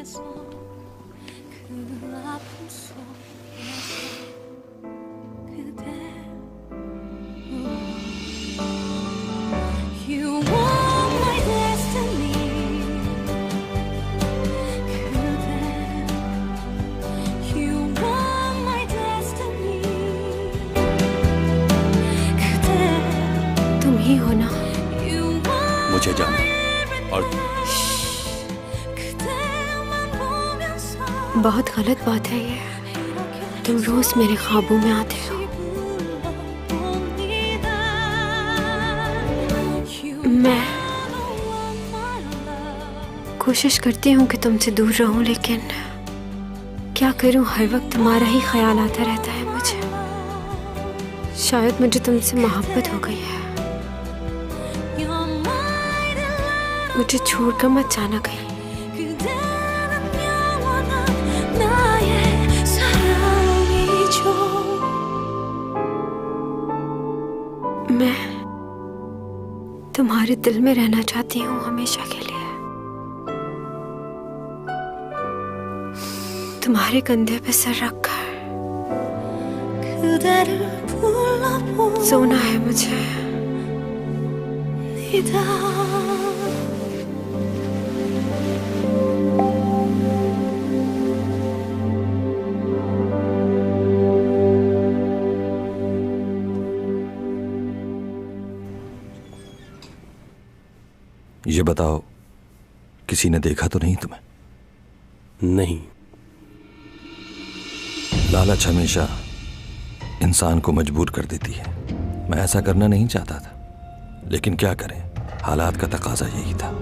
तुम ही हो ना? मुझे जाना और बहुत गलत बात है ये। तुम रोज मेरे ख्वाबों में आते हो। मैं कोशिश करती हूँ कि तुमसे दूर रहूं, लेकिन क्या करूं, हर वक्त तुम्हारा ही ख्याल आता रहता है मुझे। शायद मुझे तुमसे मोहब्बत हो गई है। मुझे छोड़कर मत जाना कहीं। मैं तुम्हारे दिल में रहना चाहती हूँ हमेशा के लिए। तुम्हारे कंधे पे सर रखकर सोना है मुझे। ये बताओ, किसी ने देखा तो नहीं तुम्हें? नहीं। लालच हमेशा इंसान को मजबूर कर देती है। मैं ऐसा करना नहीं चाहता था, लेकिन क्या करें, हालात का तकाजा यही था।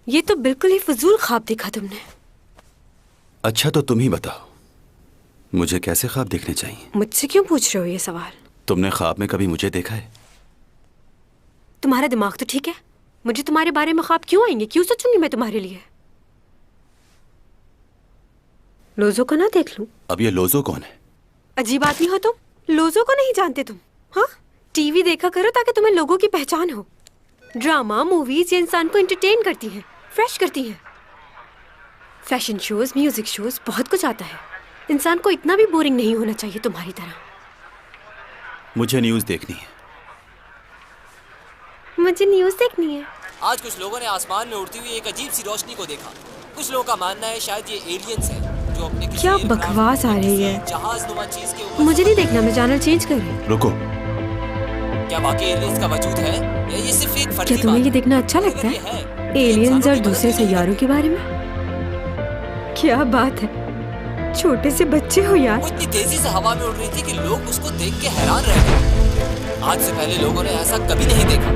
ये तो बिल्कुल ही फजूल ख्वाब देखा तुमने। अच्छा तो तुम ही बताओ, मुझे कैसे ख्वाब देखने चाहिए? मुझसे क्यों पूछ रहे हो ये सवाल? तुमने ख्वाब में कभी मुझे देखा है? तुम्हारा दिमाग तो ठीक है? मुझे तुम्हारे बारे में ख्वाब क्यों आएंगे? क्यों सोचूंगी मैं तुम्हारे लिए? लोजो को ना देख लूं? अब ये लोजो कौन है? अजीब आदमी हो तुम, लोजो को नहीं जानते तुम? हाँ, टीवी देखा करो ताकि तुम्हें लोगों की पहचान हो। ड्रामा मूवीज ये इंसान को एंटरटेन करती हैं, फ्रेश करती हैं। फैशन शोज, म्यूजिक शोज, बहुत कुछ आता है। इंसान को इतना भी बोरिंग नहीं होना चाहिए तुम्हारी तरह। मुझे न्यूज़ देखनी है। मुझे न्यूज़ देखनी है। आज कुछ लोगों ने आसमान में उड़ती हुई एक अजीब सी रोशनी को देखा। कुछ लोगों का मानना है शायद ये एलियंस हैं जो अपने किसी क्या बकवास आ रही है? जहाज़नुमा चीज के ऊपर। मुझे नहीं देखना, मैं चैनल चेंज कर रही हूँ। रुको। क्या वाकई एलियंस का वजूद है या ये सिर्फ एक फर्जी क्या तुम्हें ये बात देखना अच्छा है? लगता अगर ये है? तो एलियंस इंसानों और की दूसरे मदद भी सैयारों के बारे में? क्या बात है, छोटे से बच्चे हो यार। वो इतनी तेजी से हवा में उड़ रही थी कि लोग उसको देख के हैरान रह गए। आज से पहले लोगों ने ऐसा कभी नहीं देखा।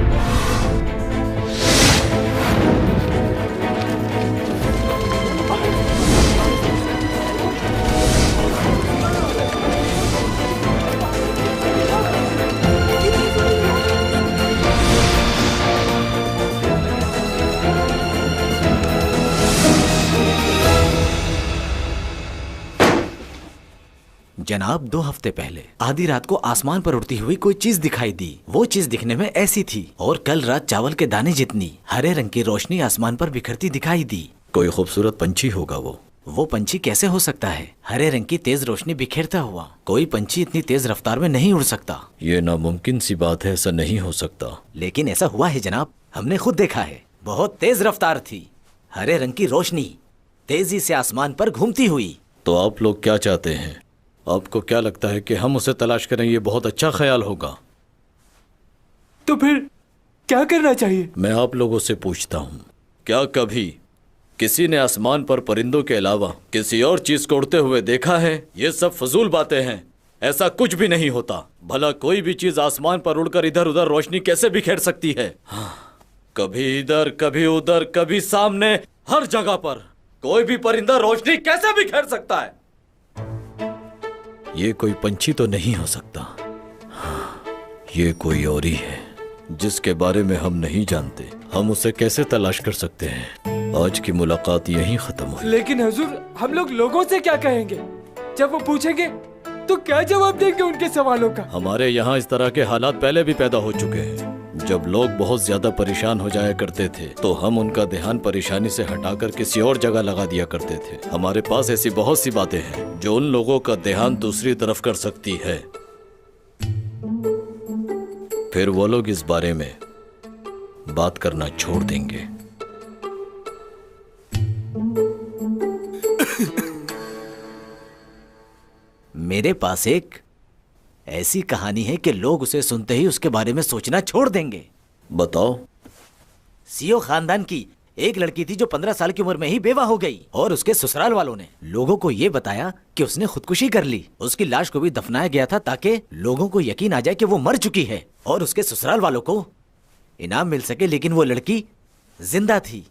जनाब, 2 हफ्ते पहले आधी रात को आसमान पर उड़ती हुई कोई चीज दिखाई दी। वो चीज दिखने में ऐसी थी और कल रात चावल के दाने जितनी हरे रंग की रोशनी आसमान पर बिखरती दिखाई दी। कोई खूबसूरत पंछी होगा वो पंछी कैसे हो सकता है? हरे रंग की तेज रोशनी बिखेरता हुआ कोई पंछी इतनी तेज रफ्तार में नहीं उड़ सकता। ये नामुमकिन सी बात है, ऐसा नहीं हो सकता। लेकिन ऐसा हुआ है जनाब, हमने खुद देखा है। बहुत तेज रफ्तार थी, हरे रंग की रोशनी तेजी से आसमान पर घूमती हुई। तो आप लोग क्या चाहते हैं? आपको क्या लगता है कि हम उसे तलाश करें? ये बहुत अच्छा ख्याल होगा। तो फिर क्या करना चाहिए? मैं आप लोगों से पूछता हूँ, क्या कभी किसी ने आसमान पर परिंदों के अलावा किसी और चीज को उड़ते हुए देखा है? ये सब फजूल बातें हैं, ऐसा कुछ भी नहीं होता। भला कोई भी चीज आसमान पर उड़कर इधर उधर रोशनी कैसे बिखेर सकती है? हाँ, कभी इधर, कभी उधर, कभी सामने, हर जगह पर। कोई भी परिंदा रोशनी कैसे बिखेर सकता है? ये कोई पंछी तो नहीं हो सकता। हाँ, ये कोई और ही है जिसके बारे में हम नहीं जानते। हम उसे कैसे तलाश कर सकते हैं? आज की मुलाकात यहीं खत्म हुई। लेकिन हुजूर, हम लोग लोगों से क्या कहेंगे? जब वो पूछेंगे तो क्या जवाब देंगे उनके सवालों का? हमारे यहाँ इस तरह के हालात पहले भी पैदा हो चुके हैं। जब लोग बहुत ज्यादा परेशान हो जाया करते थे तो हम उनका ध्यान परेशानी से हटाकर किसी और जगह लगा दिया करते थे। हमारे पास ऐसी बहुत सी बातें हैं जो उन लोगों का ध्यान दूसरी तरफ कर सकती है। फिर वो लोग इस बारे में बात करना छोड़ देंगे। मेरे पास एक ऐसी कहानी है कि लोग उसे सुनते ही उसके बारे में सोचना छोड़ देंगे। बताओ। सीओ खानदान की एक लड़की थी जो 15 साल की उम्र में ही बेवा हो गई और उसके ससुराल वालों ने लोगों को ये बताया कि उसने खुदकुशी कर ली। उसकी लाश को भी दफनाया गया था ताकि लोगों को यकीन आ जाए कि वो मर चुकी है और उसके ससुराल वालों को इनाम मिल सके। लेकिन वो लड़की जिंदा थी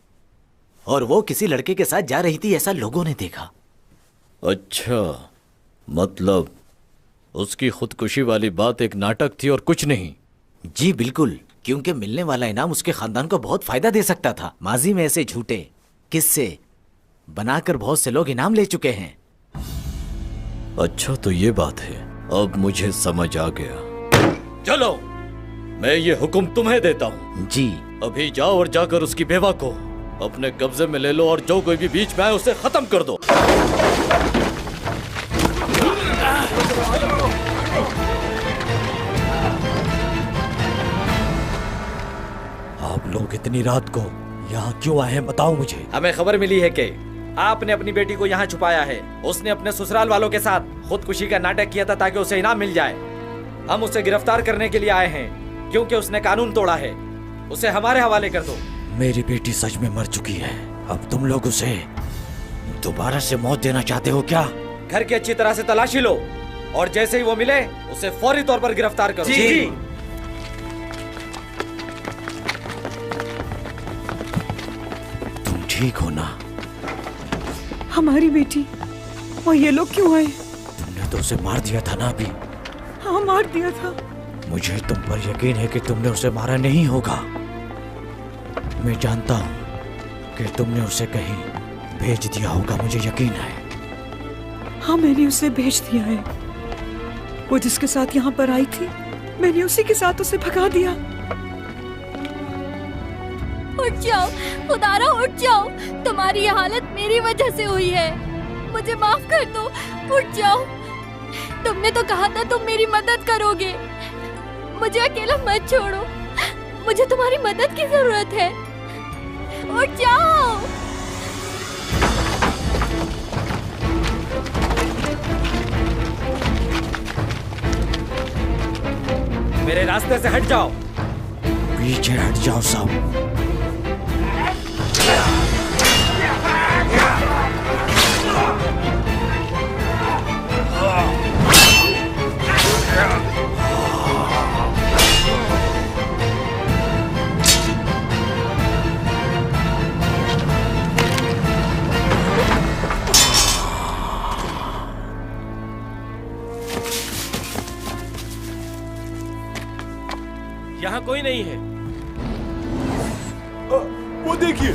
और वो किसी लड़के के साथ जा रही थी, ऐसा लोगों ने देखा। अच्छा, मतलब उसकी खुदकुशी वाली बात एक नाटक थी और कुछ नहीं। जी बिल्कुल, क्योंकि मिलने वाला इनाम उसके खानदान को बहुत फायदा दे सकता था। माजी में ऐसे झूठे किस्से बनाकर बहुत से लोग इनाम ले चुके हैं। अच्छा, तो ये बात है। अब मुझे समझ आ गया। चलो, मैं ये हुक्म तुम्हें देता हूँ। जी। अभी जाओ और जाकर उसकी बेवा को अपने कब्जे में ले लो और जो कोई भी बीच में आए उसे खत्म कर दो। आप लोग इतनी रात को यहाँ क्यों आए हैं, बताओ मुझे। हमें खबर मिली है कि आपने अपनी बेटी को यहाँ छुपाया है। उसने अपने ससुराल वालों के साथ खुदकुशी का नाटक किया था ताकि उसे इनाम मिल जाए। हम उसे गिरफ्तार करने के लिए आए हैं क्योंकि उसने कानून तोड़ा है। उसे हमारे हवाले कर दो। मेरी बेटी सच में मर चुकी है। अब तुम लोग उसे दोबारा से मौत देना चाहते हो क्या? घर की अच्छी तरह से तलाशी लो और जैसे ही वो मिले उसे फौरी तौर पर गिरफ्तार करो। जी। तुम ठीक हो ना? हमारी बेटी, और ये लोग क्यों आए? तुमने तो उसे मार दिया था ना अभी। हाँ, मार दिया था। मुझे तुम पर यकीन है कि तुमने उसे मारा नहीं होगा। मैं जानता हूँ कि तुमने उसे कहीं भेज दिया होगा, मुझे यकीन है। हाँ, मैंने उसे भेज दिया है। वो जिसके साथ यहाँ पर आई थी, मैंने उसी के साथ उसे भगा दिया। उठ जाओ खुदारा, उठ जाओ। तुम्हारी ये हालत मेरी वजह से हुई है। मुझे माफ कर दो, उठ जाओ। तुमने तो कहा था तुम मेरी मदद करोगे। मुझे अकेला मत छोड़ो, मुझे तुम्हारी मदद की जरूरत है। उठ जाओ। मेरे रास्ते से हट जाओ। पीछे हट जाओ सब। यहाँ कोई नहीं है। वो देखिए।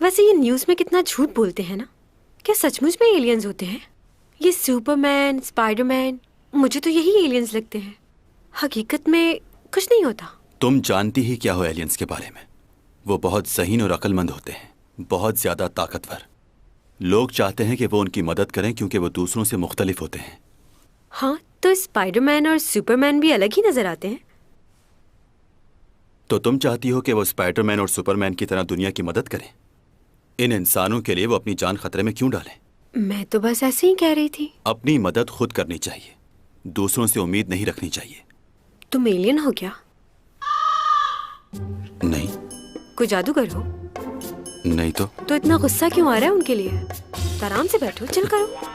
वैसे ये न्यूज़ में कितना झूठ बोलते हैं ना। क्या सचमुच में एलियंस होते हैं? ये सुपरमैन, स्पाइडरमैन, मुझे तो यही एलियंस लगते हैं। हकीकत में कुछ नहीं होता। तुम जानती ही क्या हो एलियंस के बारे में? वो बहुत ज़हीन और अक्लमंद होते हैं, बहुत ज़्यादा ताकतवर। लोग चाहते हैं कि वो उनकी मदद करें क्योंकि वो दूसरों से मुख्तलिफ होते हैं। हाँ, तो स्पाइडरमैन और सुपरमैन भी अलग ही नजर आते हैं। तो तुम चाहती हो कि वो स्पाइडरमैन और सुपरमैन की तरह दुनिया की मदद करें? इन इंसानों के लिए वो अपनी जान खतरे में क्यों डालें? मैं तो बस ऐसे ही कह रही थी। अपनी मदद खुद करनी चाहिए, दूसरों से उम्मीद नहीं रखनी चाहिए। तुम एलियन हो क्या? नहीं। कोई जादूगर हो? नहीं तो तो इतना गुस्सा क्यों आ रहा है उनके लिए? तो आराम से बैठो, चिल करो।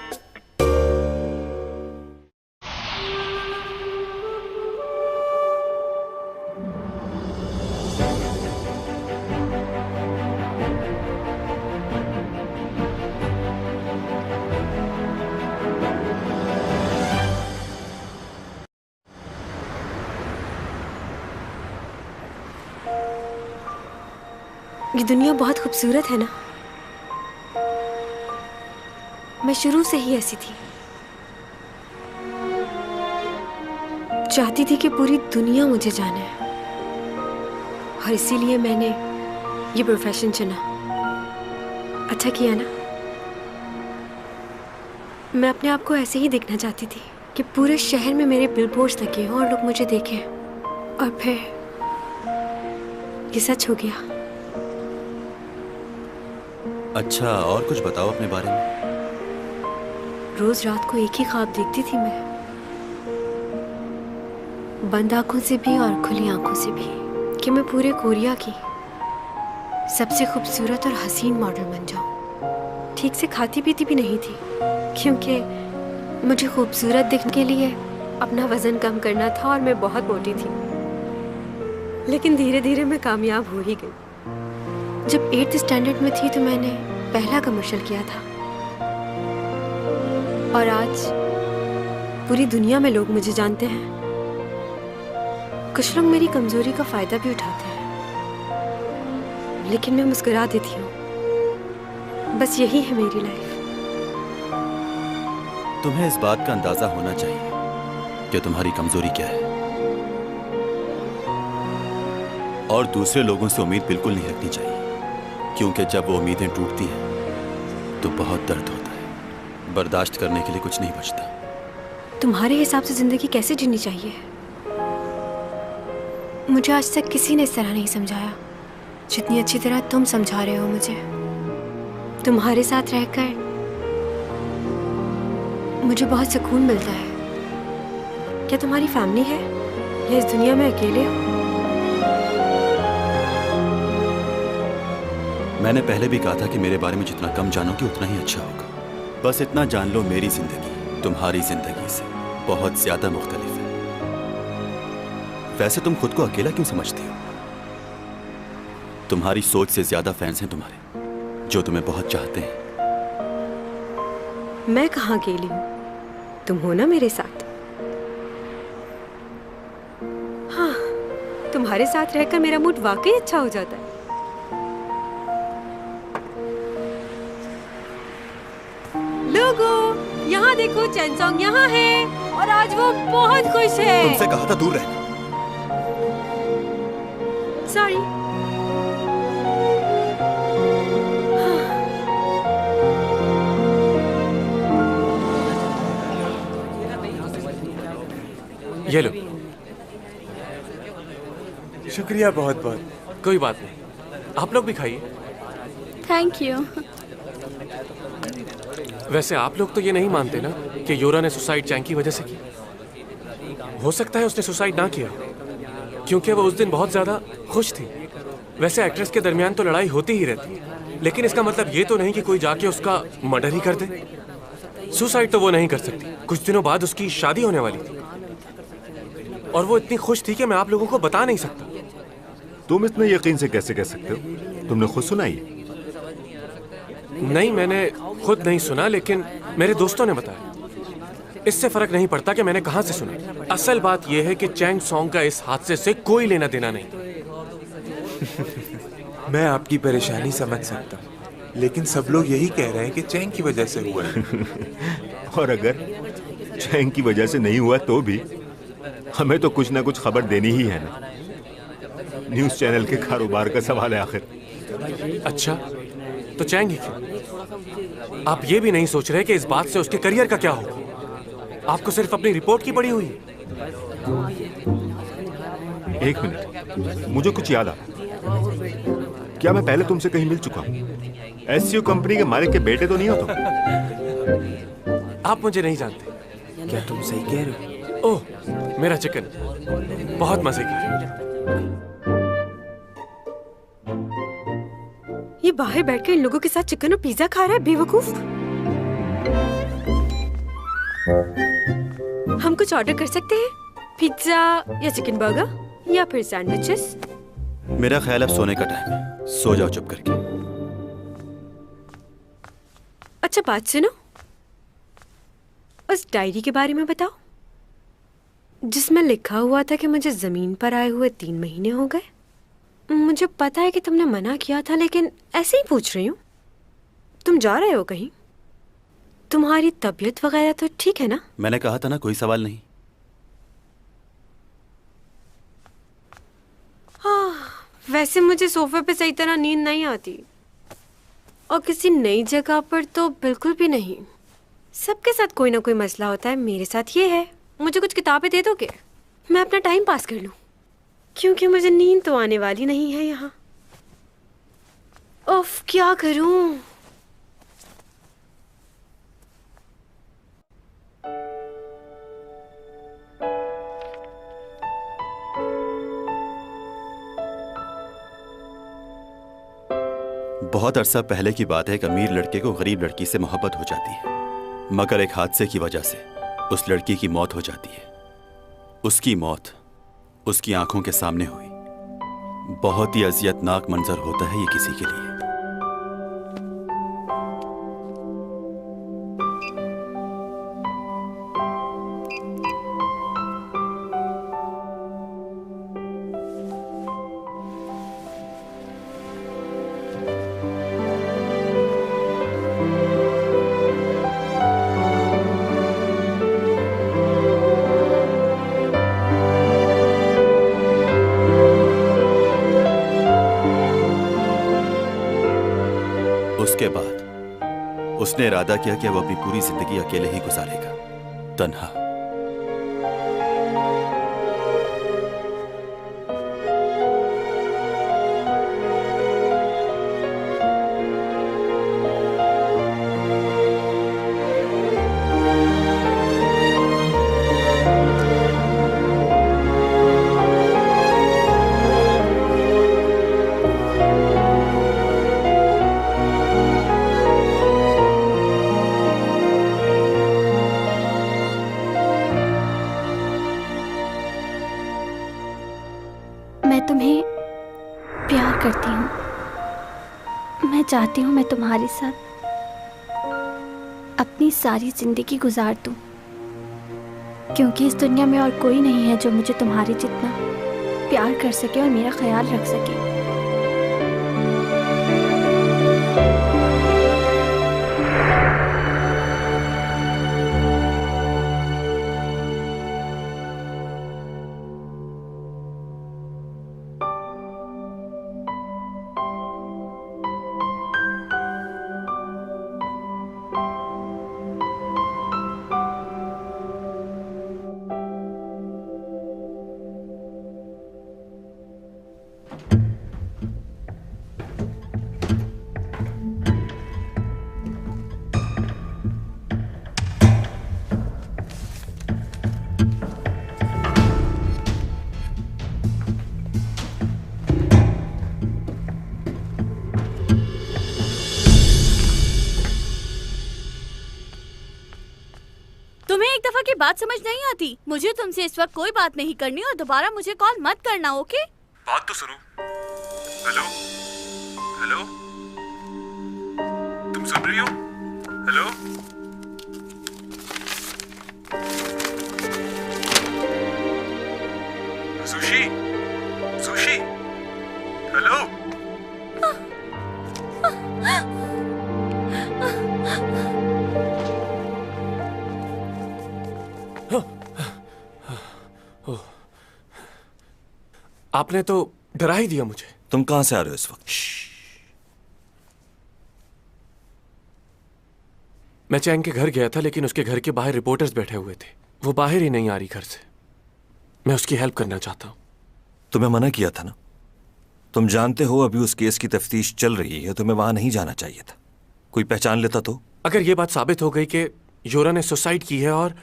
ये दुनिया बहुत खूबसूरत है ना। मैं शुरू से ही ऐसी थी, चाहती थी कि पूरी दुनिया मुझे जाने, और इसीलिए मैंने ये प्रोफेशन चुना। अच्छा किया ना। मैं अपने आप को ऐसे ही देखना चाहती थी कि पूरे शहर में मेरे बिलबोर्ड्स लगे हों और लोग मुझे देखें, और फिर ये सच हो गया। अच्छा, और कुछ बताओ अपने बारे में। रोज रात को एक ही ख्वाब देखती थी मैं, बंद आंखों से भी और खुली आंखों से भी, कि मैं पूरे कोरिया की सबसे खूबसूरत और हसीन मॉडल बन जाऊं। ठीक से खाती पीती भी नहीं थी, क्योंकि मुझे खूबसूरत दिखने के लिए अपना वजन कम करना था और मैं बहुत मोटी थी। लेकिन धीरे धीरे मैं कामयाब हो ही गई। जब 8th स्टैंडर्ड में थी तो मैंने पहला कमर्शियल किया था, और आज पूरी दुनिया में लोग मुझे जानते हैं। कुछ लोग मेरी कमजोरी का फायदा भी उठाते हैं, लेकिन मैं मुस्कुरा देती हूँ। बस यही है मेरी लाइफ। तुम्हें इस बात का अंदाजा होना चाहिए कि तुम्हारी कमजोरी क्या है, और दूसरे लोगों से उम्मीद बिल्कुल नहीं रखनी चाहिए, क्योंकि जब वो उम्मीदें टूटती हैं तो बहुत दर्द होता है। बर्दाश्त करने के लिए कुछ नहीं बचता। तुम्हारे हिसाब से जिंदगी कैसे जीनी चाहिए? मुझे आज तक किसी ने इस तरह नहीं समझाया जितनी अच्छी तरह तुम समझा रहे हो मुझे। तुम्हारे साथ रहकर मुझे बहुत सुकून मिलता है। क्या तुम्हारी फैमिली है या इस दुनिया में अकेले हो? मैंने पहले भी कहा था कि मेरे बारे में जितना कम जानोगे उतना ही अच्छा होगा। बस इतना जान लो, मेरी जिंदगी तुम्हारी जिंदगी से बहुत ज्यादा मुख्तलिफ है। वैसे तुम खुद को अकेला क्यों समझती हो? तुम्हारी सोच से ज्यादा फैंस हैं तुम्हारे, जो तुम्हें बहुत चाहते हैं। मैं कहाँ अकेली हूँ, तुम हो ना मेरे साथ। हाँ, तुम्हारे साथ रहकर मेरा मूड वाकई अच्छा हो जाता है। लोगों, यहाँ देखो, चैनसोंग यहाँ है और आज वो बहुत खुश है। तुमसे कहा था दूर रहना। सॉरी। ये लो। शुक्रिया बहुत बहुत। कोई बात नहीं, आप लोग भी खाइए। Thank you. वैसे आप लोग तो ये नहीं मानते ना कि योरा ने सुसाइड चैंग की वजह से की। हो सकता है उसने सुसाइड ना किया क्योंकि वो उस दिन बहुत ज़्यादा खुश थी। वैसे एक्ट्रेस के दरमियान तो लड़ाई होती ही रहती है, लेकिन इसका मतलब ये तो नहीं कि कोई जाके उसका मर्डर ही कर दे। सुसाइड तो वो नहीं कर सकती। कुछ दिनों बाद उसकी शादी होने वाली थी और वो इतनी खुश थी कि मैं आप लोगों को बता नहीं सकता। तुम इतने यकीन से कैसे कह सकते हो? तुमने खुद सुना ये? नहीं, मैंने खुद नहीं सुना, लेकिन मेरे दोस्तों ने बताया। इससे फर्क नहीं पड़ता कि मैंने कहां से सुना। असल बात यह है कि चैंग सॉन्ग का इस हादसे से कोई लेना देना नहीं। मैं आपकी परेशानी समझ सकता हूँ, लेकिन सब लोग यही कह रहे हैं कि चैंग की वजह से हुआ है। और अगर चैंग की वजह से नहीं हुआ तो भी हमें तो कुछ ना कुछ खबर देनी ही है ना। न्यूज़ चैनल के कारोबार का सवाल है आखिर। अच्छा, तो चैंग ही क्यों? आप ये भी नहीं सोच रहे कि इस बात से उसके करियर का क्या होगा? आपको सिर्फ अपनी रिपोर्ट की पड़ी हुई है। एक मिनट, मुझे कुछ याद आ। क्या मैं पहले तुमसे कहीं मिल चुका हूँ? एससीओ कंपनी के मालिक के बेटे तो नहीं हो तुम? आप मुझे नहीं जानते। क्या तुम सही कह रहे हो? ओह, मेरा चिकन बहुत मजे का है। ये बाहर बैठकर इन लोगों के साथ चिकन और पिज्जा खा रहा है, बेवकूफ। हम कुछ ऑर्डर कर सकते हैं? पिज्जा या चिकन बर्गर या फिर सैंडविचेस? मेरा ख्याल अब सोने का टाइम है, सो जाओ चुप करके। अच्छा बात सुनो, उस डायरी के बारे में बताओ जिसमें लिखा हुआ था कि मुझे जमीन पर आए हुए 3 महीने हो गए। मुझे पता है कि तुमने मना किया था, लेकिन ऐसे ही पूछ रही हूँ। तुम जा रहे हो कहीं? तुम्हारी तबीयत वगैरह तो ठीक है ना? मैंने कहा था ना, कोई सवाल नहीं। वैसे मुझे सोफे पे सही तरह नींद नहीं आती, और किसी नई जगह पर तो बिल्कुल भी नहीं। सबके साथ कोई ना कोई मसला होता है, मेरे साथ ये है। मुझे कुछ किताबें दे दोगे? मैं अपना टाइम पास कर लूं, क्योंकि मुझे नींद तो आने वाली नहीं है यहाँ। उफ, क्या करूं? बहुत अरसा पहले की बात है, एक अमीर लड़के को गरीब लड़की से मोहब्बत हो जाती है, मगर एक हादसे की वजह से उस लड़की की मौत हो जाती है। उसकी मौत उसकी आंखों के सामने हुई। बहुत ही अजियतनाक मंजर होता है ये किसी के लिए। उसके बाद उसने इरादा किया कि वो अपनी पूरी जिंदगी अकेले ही गुजारेगा, तन्हा। चाहती हूँ मैं तुम्हारे साथ अपनी सारी जिंदगी गुजार दूं, क्योंकि इस दुनिया में और कोई नहीं है जो मुझे तुम्हारे जितना प्यार कर सके और मेरा ख्याल रख सके। बात समझ नहीं आती। मुझे तुमसे इस वक्त कोई बात नहीं करनी और दोबारा मुझे कॉल मत करना, ओके? बात तो सुनो। हेलो हेलो, तुम सुन रही हो? Hello sushi, sushi, hello. आपने तो डरा ही दिया मुझे। तुम कहां से आ रहे हो इस वक्त? मैं चैंग के घर गया था, लेकिन उसके घर के बाहर रिपोर्टर्स बैठे हुए थे। वो बाहर ही नहीं आ रही घर से। मैं उसकी हेल्प करना चाहता हूं। तुम्हें मना किया था ना? तुम जानते हो अभी उस केस की तफ्तीश चल रही है, तुम्हें वहां नहीं जाना चाहिए था। कोई पहचान लेता तो? अगर ये बात साबित हो गई कि योरा ने सुसाइड की है और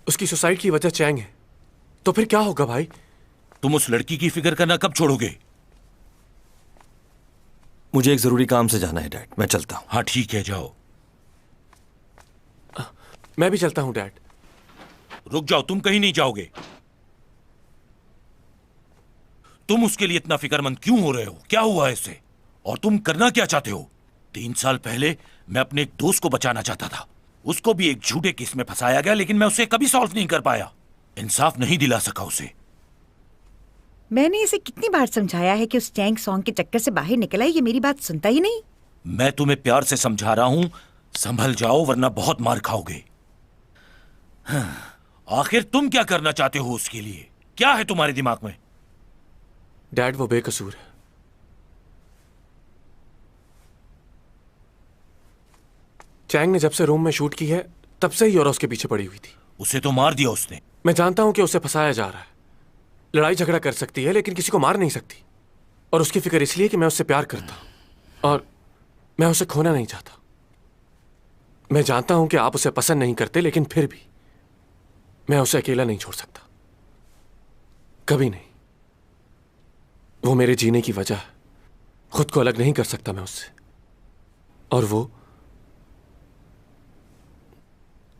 उसकी सुसाइड की वजह चैंग है, तो फिर क्या होगा भाई? तुम उस लड़की की फिक्र करना कब छोड़ोगे? मुझे एक जरूरी काम से जाना है डैड, मैं चलता हूँ। हाँ ठीक है, जाओ। मैं भी चलता हूँ डैड। रुक जाओ, तुम कहीं नहीं जाओगे। तुम उसके लिए इतना फिक्रमंद क्यों हो रहे हो? क्या हुआ इससे? और तुम करना क्या चाहते हो? 3 साल पहले मैं अपने एक दोस्त को बचाना चाहता था। उसको भी एक झूठे केस में फंसाया गया, लेकिन मैं उसे कभी सॉल्व नहीं कर पाया। इंसाफ नहीं दिला सका उसे। मैंने इसे कितनी बार समझाया है कि उस चैंग सॉन्ग के चक्कर से बाहर निकला है, ये मेरी बात सुनता ही नहीं। मैं तुम्हें प्यार से समझा रहा हूं, संभल जाओ वरना बहुत मार खाओगे। आखिर तुम क्या करना चाहते हो उसके लिए? क्या है तुम्हारे दिमाग में? डैड वो बेकसूर है। चैंग ने जब से रूम में शूट की है तब से ही योरा उसके पीछे पड़ी हुई थी। उसे तो मार दिया उसने। मैं जानता हूं कि उसे फंसाया जा रहा है। लड़ाई झगड़ा कर सकती है लेकिन किसी को मार नहीं सकती। और उसकी फिक्र इसलिए कि मैं उससे प्यार करता हूं और मैं उसे खोना नहीं चाहता। मैं जानता हूं कि आप उसे पसंद नहीं करते, लेकिन फिर भी मैं उसे अकेला नहीं छोड़ सकता, कभी नहीं। वो मेरे जीने की वजह है। खुद को अलग नहीं कर सकता मैं उससे। और वो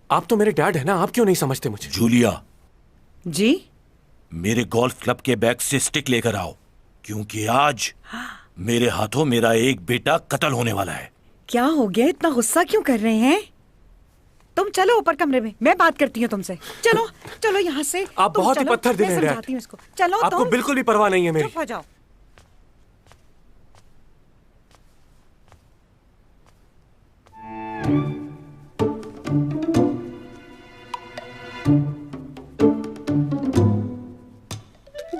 आप तो मेरे डैड है ना, आप क्यों नहीं समझते मुझे? जूलिया जी, मेरे गोल्फ क्लब के बैग से स्टिक लेकर आओ, क्योंकि आज मेरे हाथों मेरा एक बेटा कत्ल होने वाला है। क्या हो गया? इतना गुस्सा क्यों कर रहे हैं? तुम चलो ऊपर कमरे में, मैं बात करती हूँ तुमसे। चलो चलो यहाँ से। आप तुम बहुत ही चलो, पत्थर दिल मैं हैं डैड। समझाती हूँ इसको। चलो आपको तुम बिल्कुल भी परवाह नहीं है मेरी। चुप हो जाओ।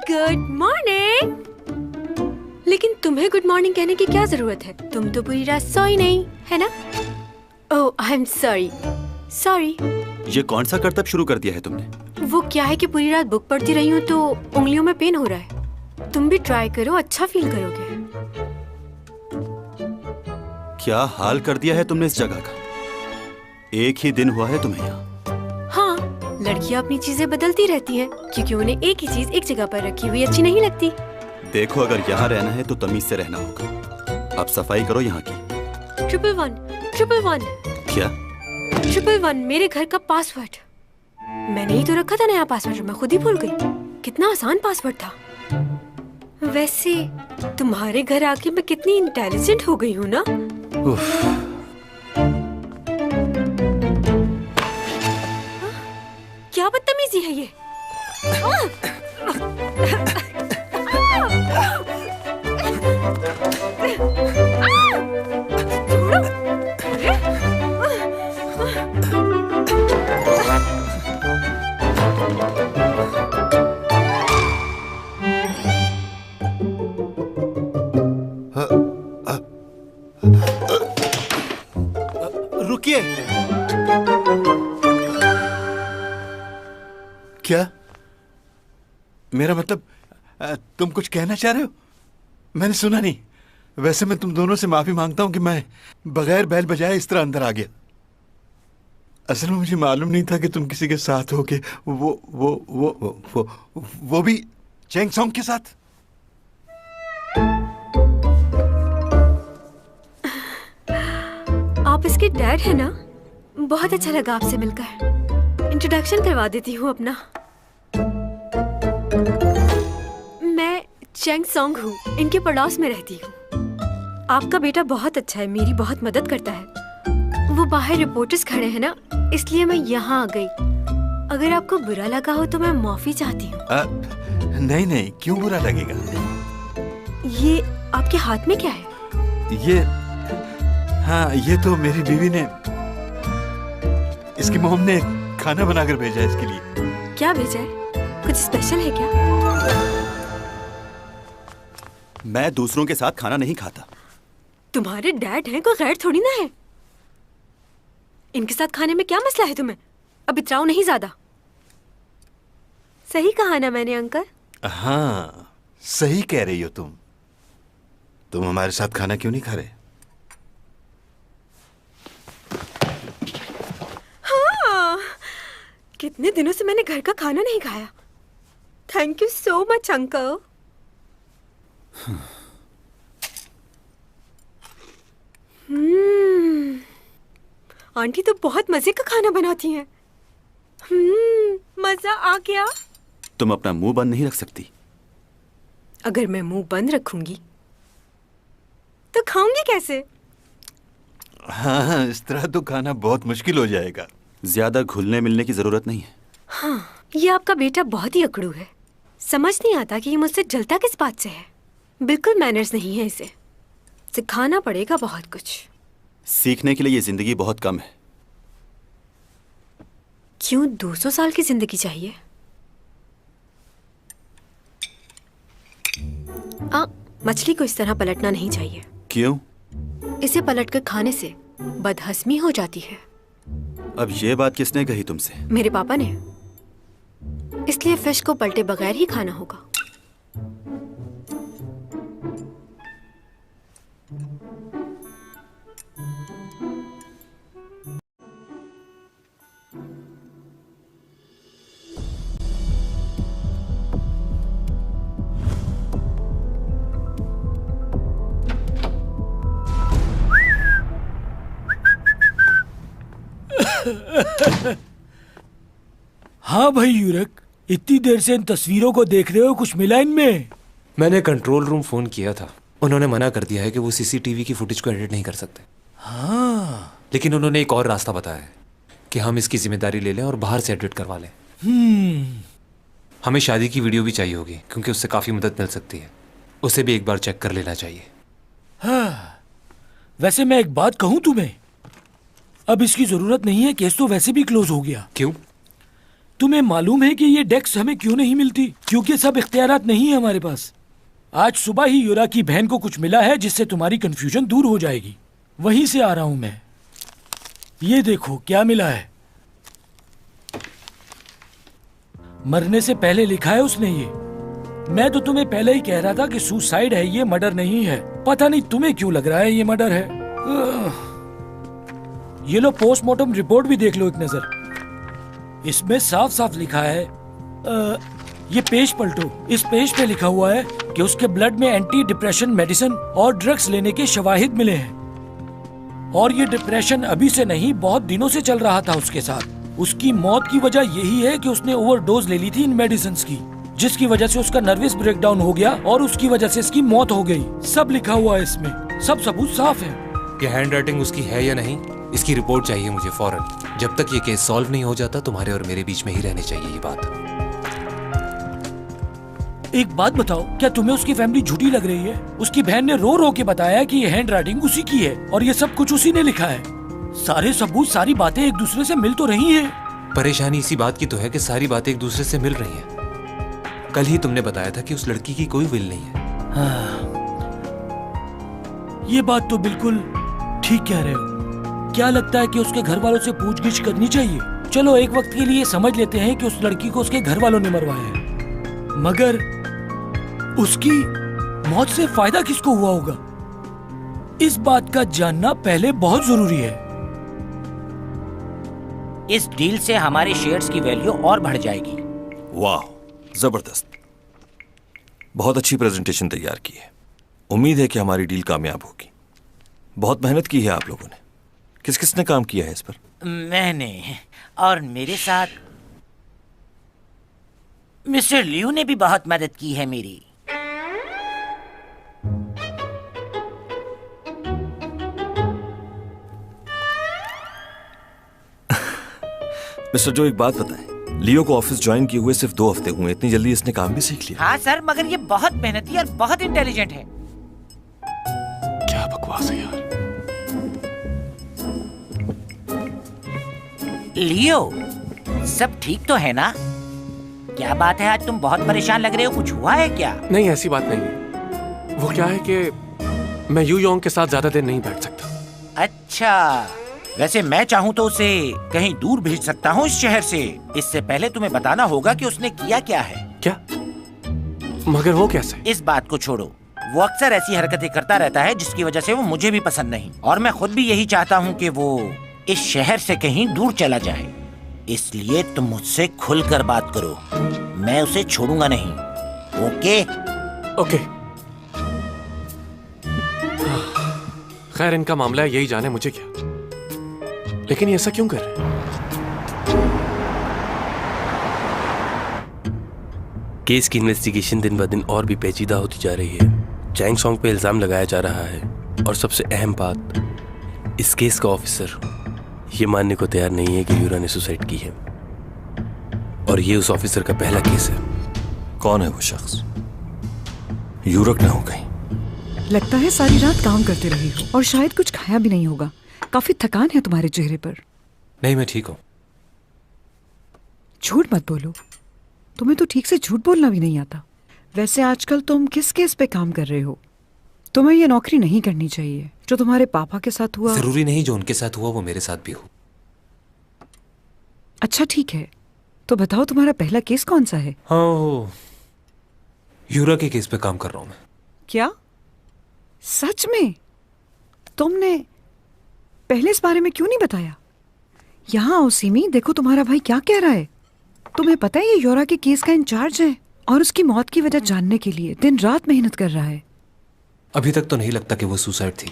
Good morning. लेकिन तुम्हें गुड मॉर्निंग कहने की क्या जरूरत है? तुम तो पूरी रात सोई नहीं, है ना? ओह, आई एम सॉरी। सॉरी। ये कौन सा करतब शुरू कर दिया है तुमने? वो क्या है कि पूरी रात बुक पढ़ती रही हूँ तो उंगलियों में पेन हो रहा है। तुम भी ट्राई करो, अच्छा फील करोगे। क्या हाल कर दिया है तुमने इस जगह का? एक ही दिन हुआ है तुम्हें यहाँ। हाँ, लड़कियाँ अपनी चीजें बदलती रहती हैं, क्योंकि उन्हें एक ही चीज एक जगह पर रखी हुई अच्छी नहीं लगती। देखो, अगर यहाँ रहना है तो तमीज से रहना होगा। अब सफाई करो यहाँ की। 111 क्या? 111 मेरे घर का पासवर्ड। मैंने ही तो रखा था नया पासवर्ड, मैं खुद ही भूल गई। कितना आसान पासवर्ड था। वैसे तुम्हारे घर आके मैं कितनी इंटेलिजेंट हो गई हूँ ना। क्या बदतमीजी है ये? रुकिए। क्या? मेरा मतलब तुम कुछ कहना चाह रहे हो? मैंने सुना नहीं। वैसे मैं तुम दोनों से माफी मांगता हूं कि मैं बगैर बैल बजाए इस तरह अंदर आ गया। असल में मुझे मालूम नहीं था कि तुम किसी के साथ हो के वो भी चैंग सॉन्ग के साथ। आप इसके डैड है ना? बहुत अच्छा लगा आपसे मिलकर। इंट्रोडक्शन करवा देती हूँ अपना। मैं चैंग सॉन्ग हूँ, इनके पड़ोस में रहती हूँ। आपका बेटा बहुत अच्छा है, मेरी बहुत मदद करता है। वो बाहर रिपोर्टर्स खड़े हैं ना, इसलिए मैं यहाँ आ गई। अगर आपको बुरा लगा हो तो मैं माफी चाहती हूँ। नहीं नहीं, क्यों बुरा लगेगा? ये आपके हाथ में क्या है? ये, हाँ, ये तो मेरी बीवी ने, इसकी मॉम ने खाना बनाकर भेजा है इसके लिए। क्या भेजा है? कुछ स्पेशल है क्या? मैं दूसरों के साथ खाना नहीं खाता। तुम्हारे डैड हैं, कोई गैर थोड़ी ना है। इनके साथ खाने में क्या मसला है तुम्हें? अब इतराओ नहीं ज्यादा। सही कहा ना मैंने अंकल? हाँ, सही कह रही हो तुम। तुम हमारे साथ खाना क्यों नहीं खा रहे? हाँ, कितने दिनों से मैंने घर का खाना नहीं खाया। Thank you so much uncle. Aunty तो बहुत मजे का खाना बनाती हैं। मजा आ गया। तुम अपना मुंह बंद नहीं रख सकती? अगर मैं मुंह बंद रखूंगी तो खाऊंगी कैसे? हाँ, इस तरह तो खाना बहुत मुश्किल हो जाएगा। ज्यादा घुलने मिलने की जरूरत नहीं है। हाँ, ये आपका बेटा बहुत ही अकड़ू है। समझ नहीं आता कि ये मुझसे जलता किस बात से है। बिल्कुल मैनर्स नहीं है इसे। सिखाना पड़ेगा बहुत कुछ। सीखने के लिए ये जिंदगी बहुत कम है। क्यों 200 साल की जिंदगी चाहिए? मछली को इस तरह पलटना नहीं चाहिए। क्यों? इसे पलटकर खाने से बदहजमी हो जाती है। अब ये बात किसने कही तुमसे? मेरे पापा ने। इसलिए फिश को पलटे बगैर ही खाना होगा। हाँ भाई यूरक, इतनी देर से इन तस्वीरों को देख रहे हो, कुछ मिला इनमें? मैंने कंट्रोल रूम फोन किया था। उन्होंने मना कर दिया है कि वो सीसीटीवी की फुटेज को एडिट नहीं कर सकते। हाँ, लेकिन उन्होंने एक और रास्ता बताया है कि हम इसकी जिम्मेदारी ले लें और बाहर से एडिट करवा लें। हमें शादी की वीडियो भी चाहिए होगी क्योंकि उससे काफी मदद मिल सकती है। उसे भी एक बार चेक कर लेना चाहिए। हाँ, वैसे मैं एक बात कहूं तुम्हें, अब इसकी जरूरत नहीं है। केस तो वैसे भी क्लोज हो गया। क्यों? तुम्हें मालूम है कि ये डेस्क हमें क्यों नहीं मिलती? क्योंकि सब इख्तियारात नहीं है हमारे पास। आज सुबह ही यूरा की बहन को कुछ मिला है जिससे तुम्हारी कंफ्यूजन दूर हो जाएगी। वहीं से आ रहा हूं मैं। ये देखो क्या मिला है। मरने से पहले लिखा है उसने ये। मैं तो तुम्हें पहले ही कह रहा था कि सुसाइड है, ये मर्डर नहीं है। पता नहीं तुम्हें क्यों लग रहा है ये मर्डर है। ये लो पोस्टमार्टम रिपोर्ट भी देख लो एक नजर। इसमें साफ साफ लिखा है, ये पेज पलटो। इस पेज पे लिखा हुआ है कि उसके ब्लड में एंटी डिप्रेशन मेडिसिन और ड्रग्स लेने के शवाहिद मिले हैं। और ये डिप्रेशन अभी से नहीं, बहुत दिनों से चल रहा था उसके साथ। उसकी मौत की वजह यही है कि उसने ओवरडोज ले ली थी इन मेडिसिन की, जिसकी वजह से उसका नर्वस ब्रेकडाउन हो गया और उसकी वजह से इसकी मौत हो गई। सब लिखा हुआ है इसमें, सब सबूत साफ है। ये हैंड राइटिंग उसकी है या नहीं, इसकी रिपोर्ट चाहिए मुझे फौरन। जब तक ये केस सॉल्व नहीं हो जाता तुम्हारे और मेरे बीच में ही रहनी चाहिए ये बात। एक बात बताओ, क्या तुम्हें उसकी फैमिली झूठी लग रही है? उसकी बहन ने रो रो के बताया कि ये हैंड राइटिंग उसी की है और ये सब कुछ उसी ने लिखा है। सारे सबूत, सारी बातें एक दूसरे से मिल तो रही हैं। परेशानी इसी बात की तो है कि सारी बातें एक दूसरे से मिल रही हैं। कल ही तुमने बताया था कि उस लड़की की कोई विल नहीं है। हाँ, ये बात तो बिल्कुल ठीक कह रहे हो। क्या लगता है कि उसके घर वालों से पूछगिछ करनी चाहिए? चलो एक वक्त के लिए समझ लेते हैं कि उस लड़की को उसके घर वालों ने मरवाया है, मगर उसकी मौत से फायदा किसको हुआ होगा? इस बात का जानना पहले बहुत जरूरी है। इस डील से हमारे शेयर्स की वैल्यू और बढ़ जाएगी। वाह, जबरदस्त। बहुत अच्छी प्रेजेंटेशन तैयार की है। उम्मीद है कि हमारी डील कामयाब होगी। बहुत मेहनत की है आप लोगों ने। किस किसने काम किया है इस पर? मैंने, और मेरे साथ मिस्टर लियू ने भी बहुत मदद की है मेरी। मिस्टर जो, एक बात बताएं, लियो को ऑफिस ज्वाइन किए हुए सिर्फ 2 हफ्ते हुए, इतनी जल्दी इसने काम भी सीख लिया? हाँ सर, मगर ये बहुत मेहनती और बहुत इंटेलिजेंट है। क्या बकवास है यार। लियो, सब ठीक तो है ना? क्या बात है, आज तुम बहुत परेशान लग रहे हो, कुछ हुआ है क्या? नहीं, ऐसी बात नहीं है। वो क्या है कि मैं यू योंग के साथ ज्यादा देर नहीं बैठ सकता। अच्छा, वैसे मैं चाहूँ तो उसे कहीं दूर भेज सकता हूँ इस शहर से। इससे पहले तुम्हें बताना होगा कि उसने किया क्या है। क्या? मगर वो कैसे? इस बात को छोड़ो, वो अक्सर ऐसी हरकतें करता रहता है जिसकी वजह से वो मुझे भी पसंद नहीं, और मैं खुद भी यही चाहता हूँ कि वो इस शहर से कहीं दूर चला जाए। इसलिए तुम मुझसे खुलकर बात करो, मैं उसे छोड़ूंगा नहीं। ओके? ओके। खैर, इनका मामला है, यही जाने मुझे क्या। लेकिन ये ऐसा क्यों कर रहे हैं? केस की इन्वेस्टिगेशन दिन ब दिन और भी पेचीदा होती जा रही है। चैंग सॉन्ग पे इल्जाम लगाया जा रहा है और सबसे अहम बात, इस केस का ऑफिसर ये मानने को तैयार नहीं है कि यूरा ने सुसाइड की है। और ये उस ऑफिसर का पहला केस है। कौन है वो शख्स? यूरक ना हो कहीं? लगता है सारी रात काम करते रही हो और शायद कुछ खाया भी नहीं होगा। काफी थकान है तुम्हारे चेहरे पर। नहीं, मैं ठीक हूँ। झूठ मत बोलो, तुम्हें तो ठीक से झूठ बोलना भी नहीं आता। वैसे आजकल तुम किस केस पे काम कर रहे हो? तुम्हें ये नौकरी नहीं करनी चाहिए। जो तुम्हारे पापा के साथ हुआ। जरूरी नहीं जो उनके साथ हुआ वो मेरे साथ भी हो। अच्छा ठीक है, तो बताओ तुम्हारा पहला केस कौन सा है? हाँ, यूरा के केस पे काम कर रहा हूँ मैं। क्या सच में? तुमने पहले इस बारे में क्यों नहीं बताया? यहाँ आओ सिमी, देखो तुम्हारा भाई क्या कह रहा है। तुम्हें पता है ये यूरा के केस का इंचार्ज है और उसकी मौत की वजह जानने के लिए दिन रात मेहनत कर रहा है। अभी तक तो नहीं लगता कि वो सुसाइड थी।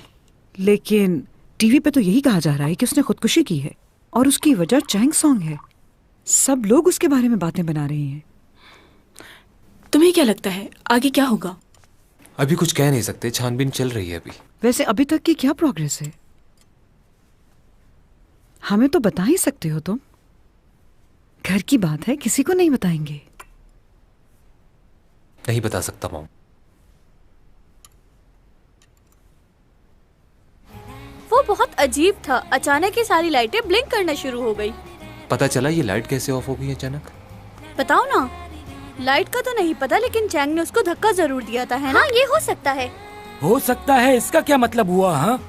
लेकिन टीवी पे तो यही कहा जा रहा है कि उसने खुदकुशी की है और उसकी वजह चैंग सॉन्ग है। सब लोग उसके बारे में बातें बना रहे हैं। तुम्हें क्या लगता है आगे क्या होगा? अभी कुछ कह नहीं सकते, छानबीन चल रही है अभी। वैसे अभी तक की क्या प्रोग्रेस है? हमें तो बता ही सकते हो तुम। घर की बात है, किसी को नहीं बताएंगे। नहीं बता सकता मॉम। वो बहुत अजीब था, अचानक ही सारी लाइटें ब्लिंक करना शुरू हो गई। पता चला ये लाइट कैसे ऑफ हो गई अचानक? बताओ ना। लाइट का तो नहीं पता, लेकिन चैंग ने उसको धक्का जरूर दिया था, है ना? हाँ, ये हो सकता है। हो सकता है, इसका क्या मतलब हुआ? हाँ,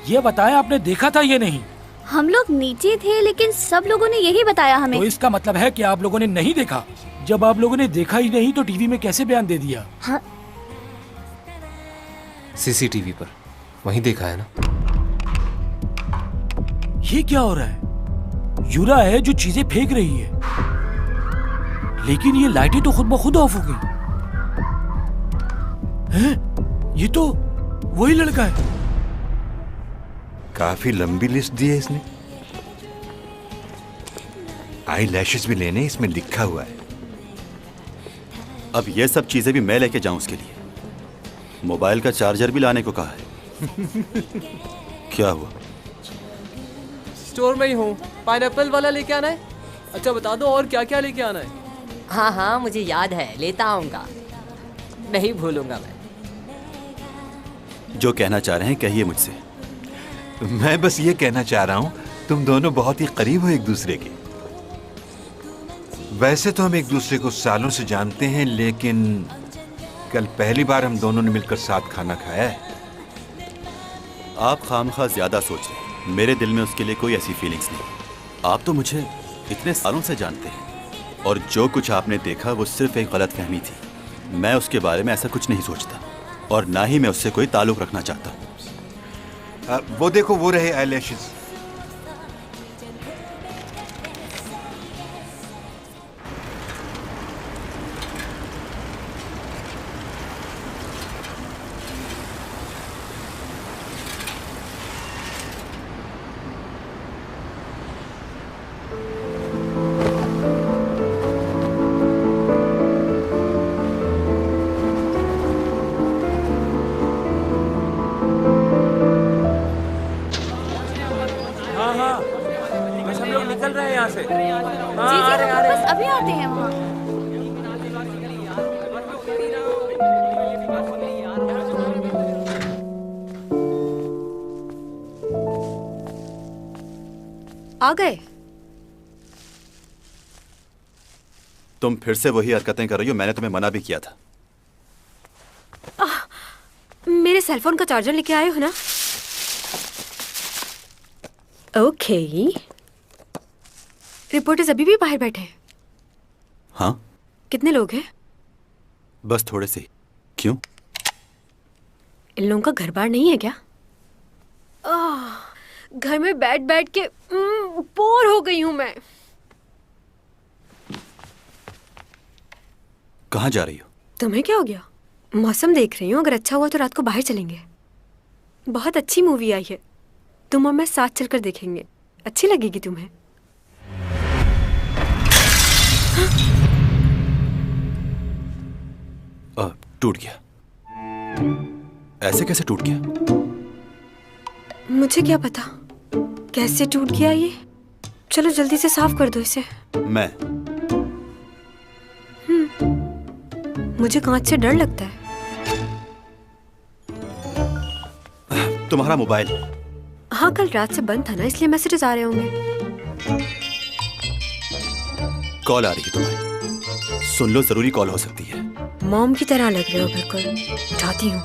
ये बताया आपने देखा था ये नहीं? हम लोग नीचे थे, लेकिन सब लोगों ने यही बताया हमें। तो इसका मतलब है कि आप लोगों ने नहीं देखा। जब आप लोगों ने देखा ही नहीं तो टीवी में कैसे बयान दे दिया? हाँ। सीसीटीवी पर वहीं देखा है ना। ये क्या हो रहा है? यूरा है जो चीजें फेंक रही है, लेकिन ये लाइटें तो खुद ब खुद ऑफ हो गई। हैं? ये तो वही लड़का है। काफी लंबी लिस्ट दी है इसने। आई लैशेस भी लेने, इसमें लिखा हुआ है। अब ये सब चीजें भी मैं लेके जाऊं उसके लिए। मोबाइल का चार्जर भी लाने को कहा है। क्या हुआ? स्टोर में ही हूँ। पाइनएप्पल वाला लेके आना है? अच्छा बता दो और क्या क्या लेके आना है? हाँ हाँ मुझे याद है, लेता आऊंगा, नहीं भूलूंगा मैं। जो कहना चाह रहे हैं कहिए मुझसे। मैं बस ये कहना चाह रहा हूँ, तुम दोनों बहुत ही करीब हो एक दूसरे के। वैसे तो हम एक दूसरे को सालों से जानते हैं, लेकिन कल पहली बार हम दोनों ने मिलकर साथ खाना खाया है। आप खामखा ज्यादा सोच रहे हैं। मेरे दिल में उसके लिए कोई ऐसी फीलिंग्स नहीं। आप तो मुझे इतने सालों से जानते हैं और जो कुछ आपने देखा वो सिर्फ एक गलत फहमी थी। मैं उसके बारे में ऐसा कुछ नहीं सोचता और ना ही मैं उससे कोई ताल्लुक रखना चाहता। वो देखो, वो रहे आईलैशेस। आ गए? तुम फिर से वही हरकतें कर रही हो। मैंने तुम्हें मना भी किया था। मेरे सेलफोन का चार्जर लेके आए हो ना? ओके। रिपोर्टर्स अभी भी बाहर बैठे हैं? हाँ। कितने लोग हैं? बस थोड़े से। क्यों? इन लोगों का घर बार नहीं है क्या? घर में बैठ बैठ के बोर हो गई हूं मैं। कहाँ जा रही हो? तुम्हें क्या हो गया? मौसम देख रही हूँ, अगर अच्छा हुआ तो रात को बाहर चलेंगे। बहुत अच्छी मूवी आई है, तुम और मैं साथ चलकर देखेंगे। अच्छी लगेगी तुम्हें। टूट गया। ऐसे कैसे टूट गया? मुझे क्या पता कैसे टूट गया ये। चलो जल्दी से साफ कर दो इसे। मैं मुझे कांच से डर लगता है। तुम्हारा मोबाइल? हाँ, कल रात से बंद था ना, इसलिए मैसेजेस आ रहे होंगे। कॉल आ रही है तुम्हारी, सुन लो, जरूरी कॉल हो सकती है। मॉम की तरह लग रहे हो बिल्कुल। उठाती हूँ।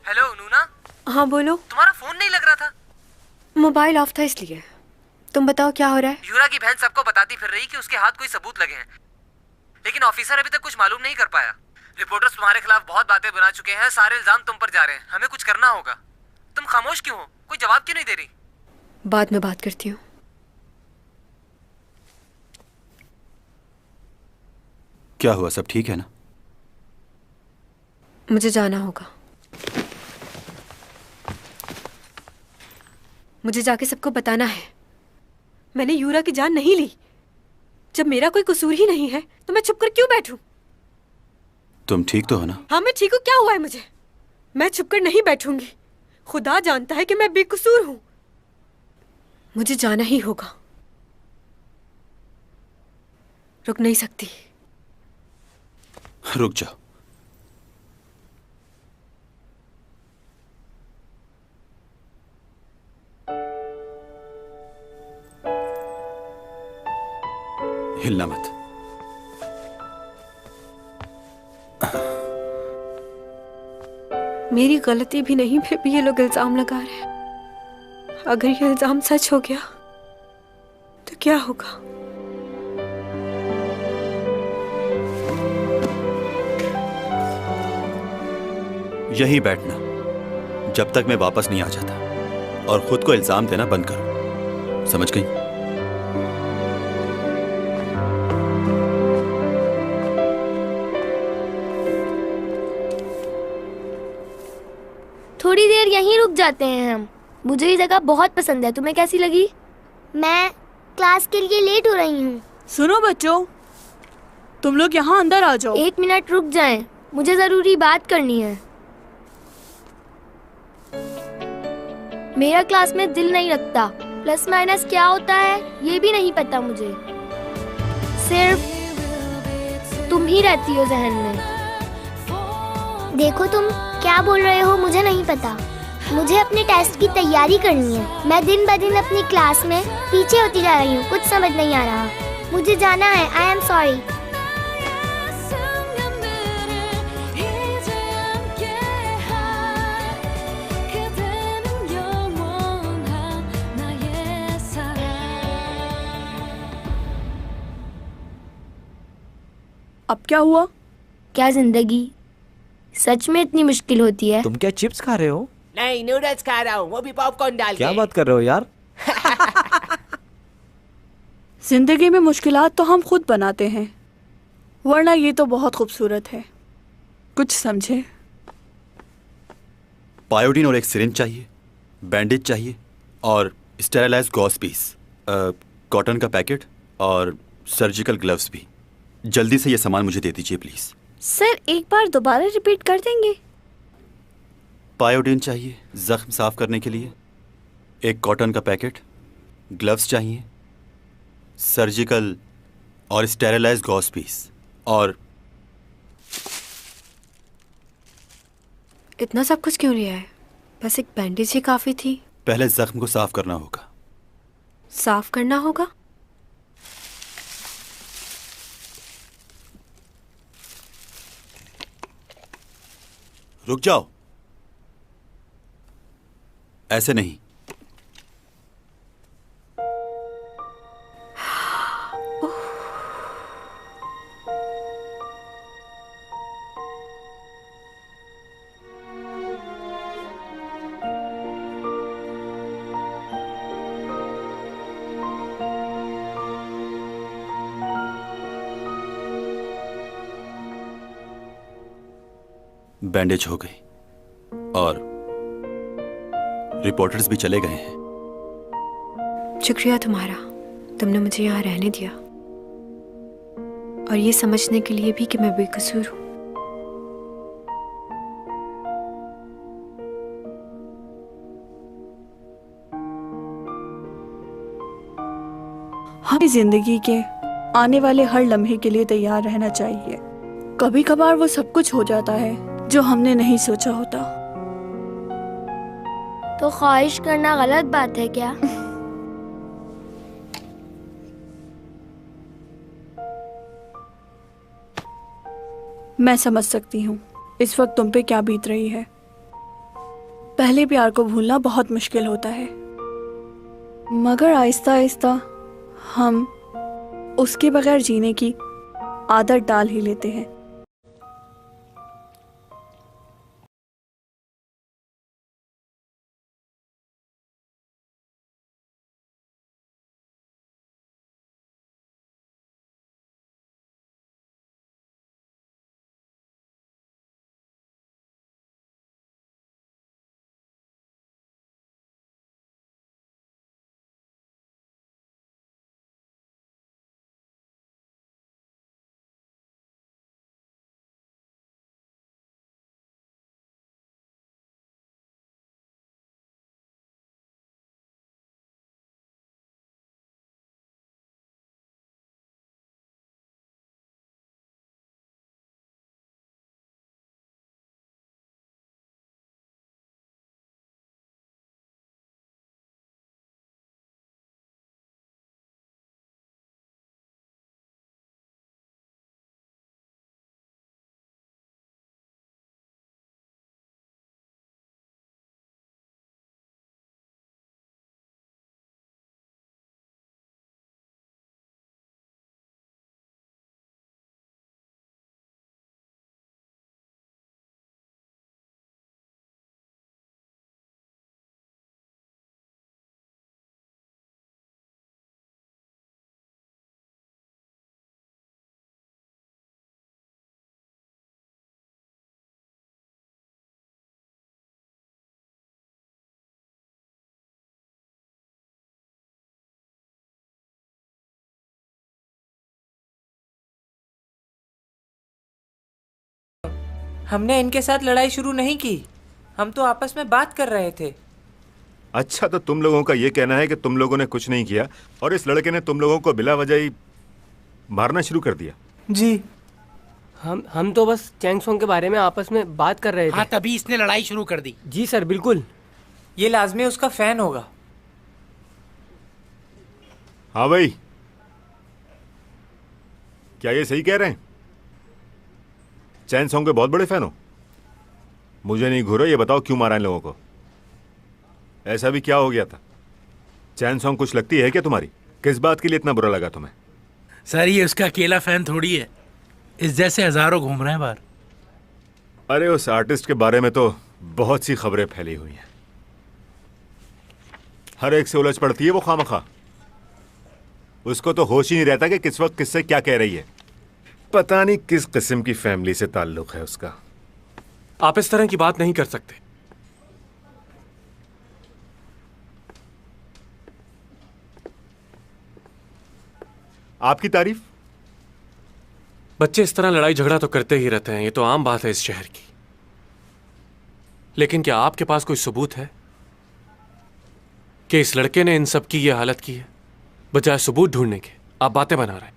हेलो नूना। हाँ बोलो। तुम्हारा फोन नहीं लग रहा था। मोबाइल ऑफ था इसलिए। तुम बताओ क्या हो रहा है? यूरा की बहन सबको बताती फिर रही कि उसके हाथ कोई सबूत लगे हैं, लेकिन ऑफिसर अभी तक कुछ मालूम नहीं कर पाया। रिपोर्टर्स तुम्हारे खिलाफ बहुत बातें बना चुके हैं, सारे इल्जाम तुम पर जा रहे हैं। हमें कुछ करना होगा। तुम खामोश क्यों हो? कोई जवाब क्यों नहीं दे रही? बाद में बात करती हूँ। क्या हुआ, सब ठीक है ना? मुझे जाना होगा। मुझे जाके सबको बताना है मैंने यूरा की जान नहीं ली। जब मेरा कोई कसूर ही नहीं है तो मैं छुप कर क्यों बैठूं? तुम ठीक तो हो ना? हाँ मैं ठीक हूँ। क्या हुआ है मुझे? मैं छुप कर नहीं बैठूंगी। खुदा जानता है कि मैं बेकसूर हूं। मुझे जाना ही होगा। रुक नहीं सकती। रुक जाओ। हिलना मत। मेरी गलती भी नहीं, फिर भी ये लोग इल्जाम लगा रहे हैं। अगर ये इल्जाम सच हो गया तो क्या होगा? यहीं बैठना जब तक मैं वापस नहीं आ जाता, और खुद को इल्जाम देना बंद करो, समझ गई? थोड़ी देर यहीं रुक जाते हैं हम। मुझे ये जगह बहुत पसंद है। तुम्हें कैसी लगी? मैं क्लास के लिए लेट हो रही हूँ। सुनो बच्चों, तुम लोग यहाँ अंदर आ जाओ। 1 मिनट रुक जाएं, मुझे जरूरी बात करनी है। मेरा क्लास में दिल नहीं लगता। प्लस माइनस क्या होता है ये भी नहीं पता मुझे। सिर्फ तुम ही रहती हो जहन में। देखो तुम क्या बोल रहे हो मुझे नहीं पता। मुझे अपने टेस्ट की तैयारी करनी है। मैं दिन ब दिन अपनी क्लास में पीछे होती जा रही हूँ। कुछ समझ नहीं आ रहा। मुझे जाना है। I am sorry. अब क्या हुआ? क्या जिंदगी सच में इतनी मुश्किल होती है? तुम क्या चिप्स खा रहे हो? नहीं, नूडल्स खा रहा हूँ, वो भी पॉपकॉर्न डाल के। क्या बात कर रहे हो यार? जिंदगी में मुश्किलात तो हम खुद बनाते हैं, वरना ये तो बहुत खूबसूरत है। कुछ समझे? पायोडीन और एक सिरिंज चाहिए, बैंडेज चाहिए और स्टेरिलाइज्ड गॉस पीस, कॉटन का पैकेट और सर्जिकल ग्लव्स भी। जल्दी से ये सामान मुझे दे दीजिए प्लीज। सर एक बार दोबारा रिपीट कर देंगे? पायोडीन चाहिए जख्म साफ करने के लिए, एक कॉटन का पैकेट, ग्लव्स चाहिए, सर्जिकल और स्टेरिलाइज्ड गॉस पीस और इतना सब कुछ क्यों लिया है? बस एक बैंडेज ही काफी थी। पहले जख्म को साफ करना होगा। साफ करना होगा? रुक जाओ। ऐसे नहीं। बैंडेज हो गई और रिपोर्टर्स भी चले गए हैं। शुक्रिया तुम्हारा, तुमने मुझे यहाँ रहने दिया और ये समझने के लिए भी कि मैं बेकसूर हूँ। हमें जिंदगी के आने वाले हर लम्हे के लिए तैयार रहना चाहिए। कभी कभार वो सब कुछ हो जाता है जो हमने नहीं सोचा होता। तो ख्वाहिश करना गलत बात है क्या? मैं समझ सकती हूँ इस वक्त तुम पे क्या बीत रही है। पहले प्यार को भूलना बहुत मुश्किल होता है, मगर आहिस्ता आहिस्ता हम उसके बगैर जीने की आदत डाल ही लेते हैं। हमने इनके साथ लड़ाई शुरू नहीं की, हम तो आपस में बात कर रहे थे। अच्छा, तो तुम लोगों का ये कहना है कि तुम लोगों ने कुछ नहीं किया और इस लड़के ने तुम लोगों को बिला वजह ही मारना शुरू कर दिया? जी, हम तो बस चैंग सोंग के बारे में आपस में बात कर रहे थे। हाँ, तभी इसने लड़ाई शुरू कर दी। जी सर, बिल्कुल। ये लाजमी उसका फैन होगा। हाँ भाई, क्या ये सही कह रहे हैं? चैन सॉन्ग के बहुत बड़े फैन हो? मुझे नहीं घूरो, ये बताओ क्यों मारा इन लोगों को? ऐसा भी क्या हो गया था? चैन सॉन्ग कुछ लगती है क्या तुम्हारी? किस बात के लिए इतना बुरा लगा तुम्हें? सर, ये उसका अकेला फैन थोड़ी है, इस जैसे हजारों घूम रहे हैं बाहर। अरे उस आर्टिस्ट के बारे में तो बहुत सी खबरें फैली हुई हैं, हर एक से उलझ पड़ती है वो खामखा। उसको तो होश ही नहीं रहता कि किस वक्त किससे क्या कह रही है। पता नहीं किस किस्म की फैमिली से ताल्लुक है उसका। आप इस तरह की बात नहीं कर सकते। आपकी तारीफ? बच्चे इस तरह लड़ाई झगड़ा तो करते ही रहते हैं, ये तो आम बात है इस शहर की। लेकिन क्या आपके पास कोई सबूत है कि इस लड़के ने इन सब की ये हालत की है? बजाय सबूत ढूंढने के आप बातें बना रहे हैं।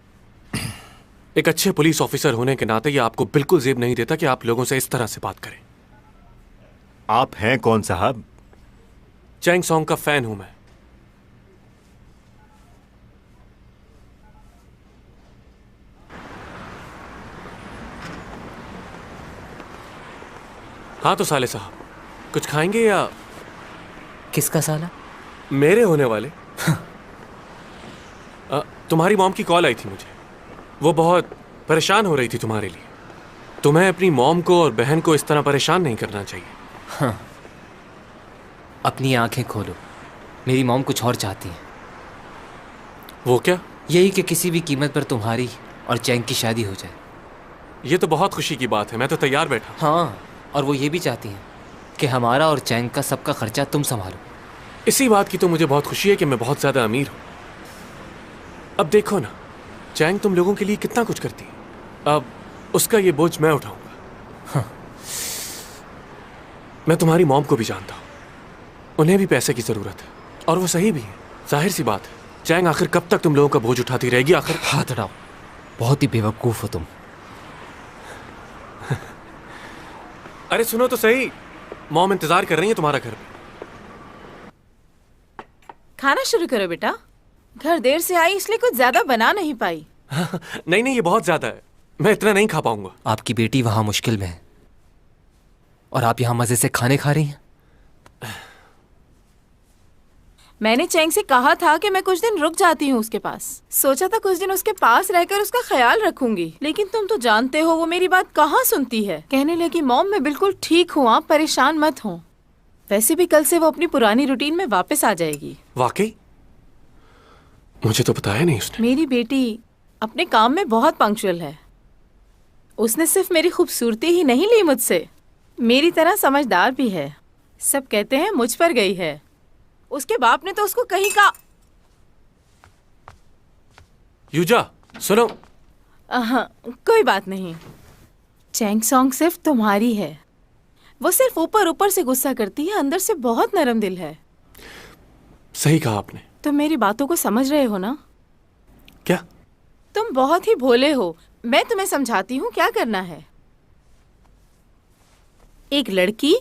एक अच्छे पुलिस ऑफिसर होने के नाते ये आपको बिल्कुल जेब नहीं देता कि आप लोगों से इस तरह से बात करें। आप हैं कौन साहब? चैंग सॉन्ग का फैन हूं मैं। हाँ तो साले साहब, कुछ खाएंगे या? किसका साला? मेरे होने वाले। तुम्हारी मॉम की कॉल आई थी मुझे, वो बहुत परेशान हो रही थी तुम्हारे लिए। तुम्हें अपनी मॉम को और बहन को इस तरह परेशान नहीं करना चाहिए। हाँ, अपनी आंखें खोलो, मेरी मॉम कुछ और चाहती है। वो क्या? यही कि किसी भी कीमत पर तुम्हारी और चैंग की शादी हो जाए। ये तो बहुत खुशी की बात है, मैं तो तैयार बैठा। हाँ, और वो ये भी चाहती हैं कि हमारा और चैंग का सबका खर्चा तुम संभालो। इसी बात की तो मुझे बहुत खुशी है कि मैं बहुत ज्यादा अमीर हूं। अब देखो ना, चैंग तुम लोगों के लिए कितना कुछ करती है, अब उसका ये बोझ मैं उठाऊंगा। हाँ। मैं तुम्हारी मॉम को भी जानता हूं, उन्हें भी पैसे की जरूरत है, और वो सही भी है। जाहिर सी बात है, चैंग आखिर कब तक तुम लोगों का बोझ उठाती रहेगी? आखिर हाथ हटाओ, बहुत ही बेवकूफ हो तुम। अरे सुनो तो सही, मॉम इंतजार कर रही है तुम्हारा घर पे। खाना शुरू करो बेटा। घर देर से आई इसलिए कुछ ज्यादा बना नहीं पाई। नहीं नहीं, ये बहुत ज्यादा है, मैं इतना नहीं खा पाऊंगा। आपकी बेटी वहां मुश्किल में है और आप यहाँ मजे से खाने खा रही हैं। मैंने चैंग से कहा था कि मैं कुछ दिन रुक जाती हूँ उसके पास। सोचा था कुछ दिन उसके पास रहकर उसका ख्याल रखूंगी, लेकिन तुम तो जानते हो वो मेरी बात कहाँ सुनती है। कहने लगी मॉम मैं बिल्कुल ठीक हूँ, आप परेशान मत हो। वैसे भी कल से वो अपनी पुरानी रूटीन में वापस आ जाएगी। वाकई? मुझे तो बताया नहीं उसने। मेरी बेटी अपने काम में बहुत पंक्चुअल है। उसने सिर्फ मेरी खूबसूरती ही नहीं ली मुझसे, मेरी तरह समझदार भी है। सब कहते हैं मुझ पर गई है। उसके बाप ने तो उसको कहीं का। यूजा सुनो। कोई बात नहीं, चैंग सॉन्ग सिर्फ तुम्हारी है। वो सिर्फ ऊपर ऊपर से गुस्सा करती है, अंदर से बहुत नरम दिल है। सही कहा आपने। तुम मेरी बातों को समझ रहे हो ना? क्या? तुम बहुत ही भोले हो। मैं तुम्हें समझाती हूँ क्या करना है। एक लड़की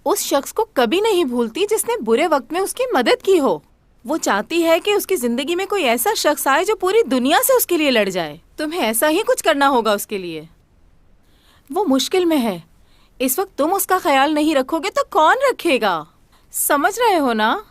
उस शख्स को कभी नहीं भूलती जिसने बुरे वक्त में उसकी मदद की हो। वो चाहती है कि उसकी जिंदगी में कोई ऐसा शख्स आए जो पूरी दुनिया से उसके लिए लड़ जाए। तुम्हें ऐसा ही कुछ करना होगा उसके लिए। वो मुश्किल में है, इस वक्त तुम उसका ख्याल नहीं रखोगे तो कौन रखेगा? समझ रहे हो ना?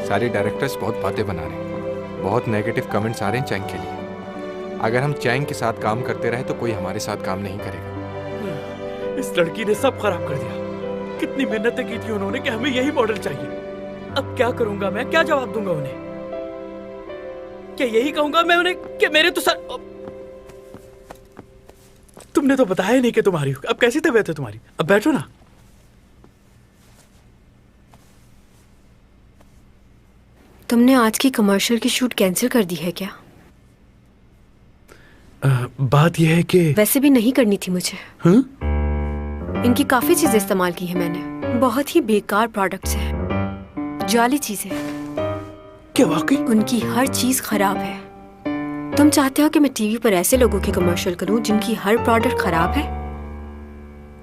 सारे डायरेक्टर्स बहुत बातें बना रहे हैं, बहुत नेगेटिव कमेंट्स आ रहे हैं चैंग के लिए। अगर हम चैंग के साथ काम करते रहे तो कोई हमारे साथ काम नहीं करेगा। इस लड़की ने सब खराब कर दिया। कितनी मेहनतें की थी उन्होंने कि हमें यही मॉडल चाहिए। अब क्या करूंगा मैं? क्या जवाब दूंगा उन्हें? क्या यही कहूंगा मैं उन्हें कि मेरे तो सर। तुमने तो बताया नहीं कि तुम्हारी। अब कैसी तबीयत है तुम्हारी? अब बैठो ना। तुमने आज की कमर्शियल की शूट कैंसिल कर दी है क्या? बात यह है कि वैसे भी नहीं करनी थी मुझे। इनकी काफी चीजें इस्तेमाल की है मैंने, बहुत ही बेकार प्रोडक्ट्स हैं, जाली चीजें। क्या वाकई? उनकी हर चीज खराब है। तुम चाहते हो कि मैं टीवी पर ऐसे लोगों की कमर्शियल करूं जिनकी हर प्रोडक्ट खराब है?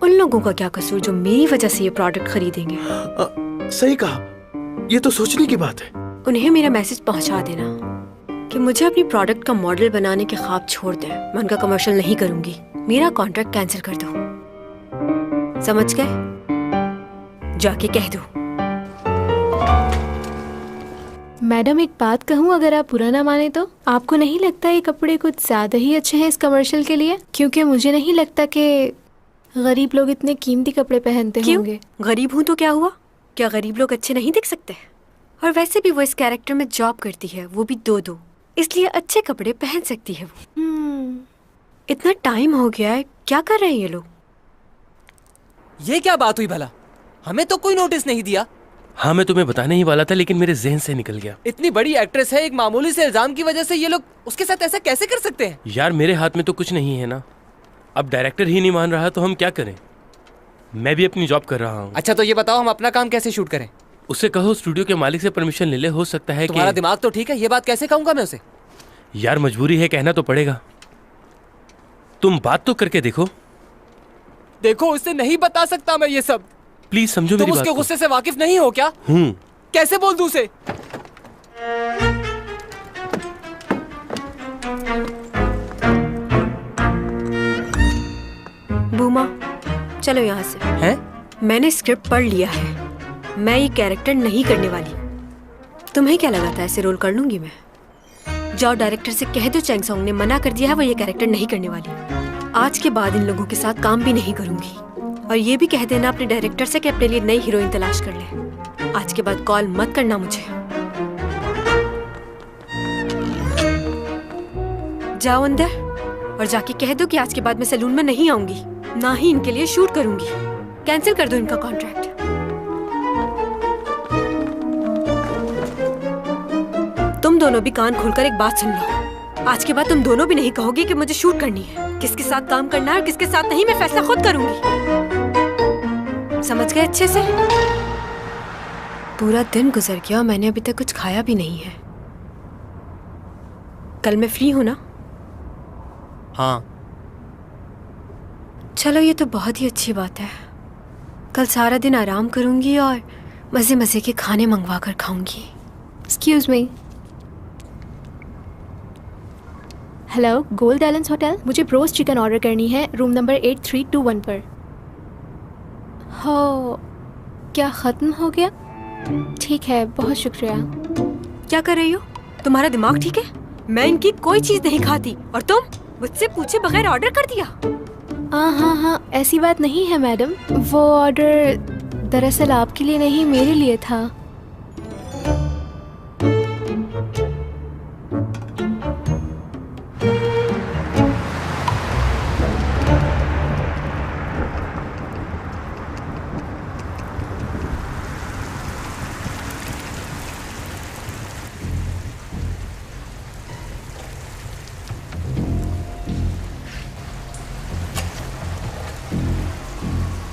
उन लोगों का क्या कसूर जो मेरी वजह से ये प्रोडक्ट खरीदेंगे? सही कहा, ये तो सोचने की बात है। उन्हें मेरा मैसेज पहुंचा देना कि मुझे अपनी प्रोडक्ट का मॉडल बनाने के ख्वाब छोड़ दें। मैं उनका कमर्शियल नहीं करूंगी, मेरा कॉन्ट्रैक्ट कैंसिल कर दो। समझ गए? जाके कह दो। मैडम एक बात कहूँ, अगर आप बुरा ना माने तो, आपको नहीं लगता ये कपड़े कुछ ज्यादा ही अच्छे हैं इस कमर्शियल के लिए? क्योंकि मुझे नहीं लगता कि गरीब लोग इतने कीमती कपड़े पहनते होंगे। गरीब हूँ तो क्या हुआ? क्या गरीब लोग अच्छे नहीं दिख सकते? और वैसे भी वो इस कैरेक्टर में जॉब करती है, वो भी 2-2, इसलिए अच्छे कपड़े पहन सकती है वो। इतना टाइम हो गया है, क्या कर रहे हैं ये लोग? ये क्या बात हुई भला? हमें तो कोई नोटिस नहीं दिया। हाँ, मैं तुम्हें बताने ही वाला था लेकिन मेरे जहन से निकल गया। इतनी बड़ी एक्ट्रेस है, एक मामूली से इल्जाम की वजह से ये लोग उसके साथ ऐसा कैसे कर सकते हैं? यार मेरे हाथ में तो कुछ नहीं है ना। अब डायरेक्टर ही नहीं मान रहा तो हम क्या करें? मैं भी अपनी जॉब कर रहा हूँ। अच्छा तो ये बताओ हम अपना काम कैसे शूट करें? उससे कहो स्टूडियो के मालिक से परमिशन ले ले, हो सकता है तुम्हारा दिमाग तो ठीक है, ये बात कैसे कहूंगा मैं उसे? यार मजबूरी है, कहना तो पड़ेगा। तुम बात तो करके देखो। देखो उसे नहीं बता सकता मैं ये सब। प्लीज समझो तुम मेरी बात उसके को। गुस्से से वाकिफ नहीं हो क्या? कैसे बोल दूं उसे? बूमा चलो यहाँ से। हैं? मैंने स्क्रिप्ट पढ़ लिया है, मैं ये कैरेक्टर नहीं करने वाली। तुम्हें क्या लगा था ऐसे रोल कर लूंगी मैं? जाओ डायरेक्टर से कह दो चैंग सॉन्ग ने मना कर दिया है, वो ये कैरेक्टर नहीं करने वाली। आज के बाद इन लोगों के साथ काम भी नहीं करूंगी। और ये भी कह देना अपने डायरेक्टर से कि अपने लिए नई हीरोइन तलाश कर ले। आज के बाद कॉल मत करना मुझे। जाओ अंदर और जाके कह दो कि आज के बाद मैं सैलून में नहीं आऊंगी, ना ही इनके लिए शूट करूंगी। कैंसिल कर दो इनका कॉन्ट्रैक्ट। तुम दोनों भी कान खोलकर एक बात सुन लो। आज के बाद तुम दोनों भी नहीं कहोगे कि मुझे शूट करनी है। किसके साथ काम करना है और किसके साथ नहीं, मैं फैसला खुद करूंगी। समझ गए अच्छे से? पूरा दिन गुजर गया और मैंने अभी तक कुछ खाया भी नहीं है। कल मैं फ्री हूं ना? हाँ। चलो ये तो बहुत ही अच्छी बात है। कल सारा दिन आराम करूंगी और मजे मजे के खाने मंगवा कर खाऊंगी। Excuse me. Hello, gold islands hotel. मुझे ब्रोस्ट चिकन ऑर्डर करनी है रूम नंबर 8321 पर। हो, क्या ख़त्म हो गया? ठीक है, बहुत शुक्रिया। क्या कर रही हो? तुम्हारा दिमाग ठीक है? मैं इनकी कोई चीज़ नहीं खाती और तुम मुझसे पूछे बगैर ऑर्डर कर दिया। हाँ, ऐसी बात नहीं है मैडम। वो ऑर्डर दरअसल आपके लिए नहीं, मेरे लिए था।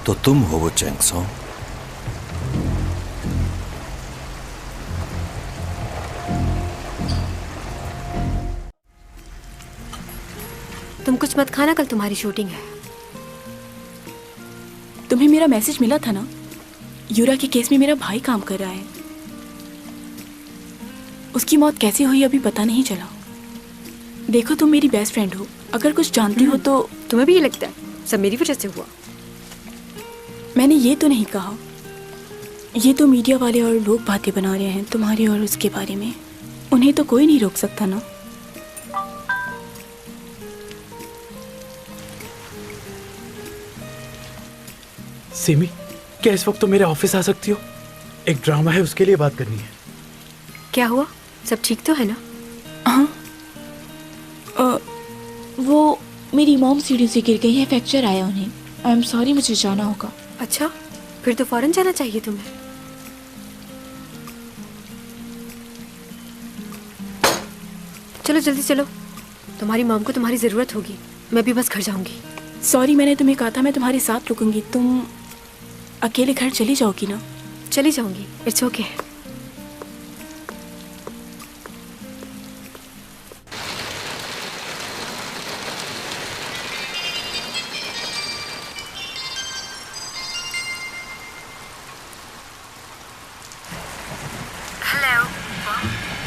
तो तुम हो वो चैंग सॉन्ग? तुम कुछ मत खाना, कल तुम्हारी शूटिंग है। तुम्हें मेरा मैसेज मिला था ना? यूरा के केस में मेरा भाई काम कर रहा है। उसकी मौत कैसे हुई अभी पता नहीं चला। देखो, तुम मेरी बेस्ट फ्रेंड हो, अगर कुछ जानती हो तो। तुम्हें भी ये लगता है सब मेरी वजह से हुआ? मैंने ये तो नहीं कहा। ये तो मीडिया वाले और लोग बातें बना रहे हैं तुम्हारी और उसके बारे में। उन्हें तो कोई नहीं रोक सकता ना। सिमी, क्या इस वक्त तो मेरे ऑफिस आ सकती हो? एक ड्रामा है, उसके लिए बात करनी है। क्या हुआ? सब ठीक तो है ना? हाँ, वो मेरी मॉम सीढ़ी से गिर गई है, फ्रैक्चर आया उन्हें। आई एम सॉरी, मुझे जाना होगा। अच्छा, फिर तो फौरन जाना चाहिए तुम्हें। चलो जल्दी चलो, तुम्हारी मॉम को तुम्हारी जरूरत होगी। मैं भी बस घर जाऊंगी। सॉरी, मैंने तुम्हें कहा था मैं तुम्हारे साथ रुकूंगी। तुम अकेले घर चली जाओगी ना? चली जाऊंगी, इट्स ओके।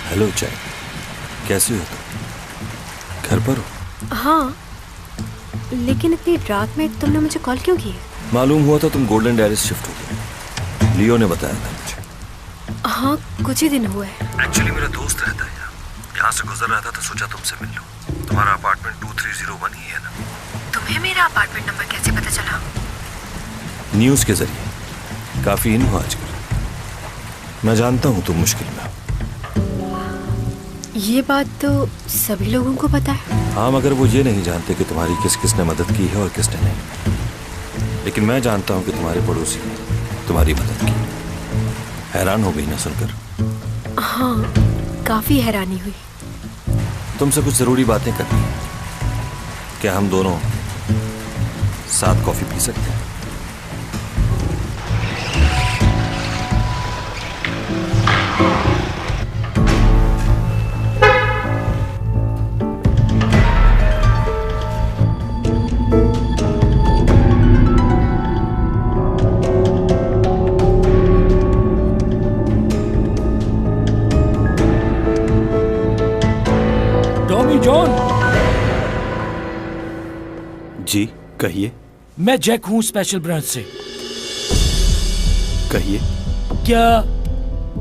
हेलो चैंग, कैसे हो तुम? घर पर हो? हाँ, लेकिन इतनी रात में तुमने मुझे कॉल क्यों की है? मालूम हुआ था तुम गोल्डन डायरीज शिफ्ट हो गए। लियो ने बताया था मुझे। हाँ, कुछ ही दिन हुए। एक्चुअली मेरा दोस्त रहता है यहाँ से गुजर रहा था तो सोचा तुमसे मिल लूं। तुम्हारा अपार्टमेंट 2301 ही है ना? तुम्हें मेरा अपार्टमेंट नंबर कैसे पता चला? न्यूज़ के जरिए। काफी इन हो आजकल। मैं जानता हूँ तुम मुश्किल में हो। ये बात तो सभी लोगों को पता है। हाँ, मगर वो ये नहीं जानते कि तुम्हारी किस किसने मदद की है और किसने नहीं। लेकिन मैं जानता हूँ कि तुम्हारे पड़ोसी ने तुम्हारी मदद की। हैरान हो गई ना सुनकर? हाँ, काफी हैरानी हुई। तुमसे कुछ जरूरी बातें करनी है। क्या हम दोनों साथ कॉफी पी सकते हैं? जी कहिए। मैं जैक हूँ स्पेशल ब्रांच से। कहिए। क्या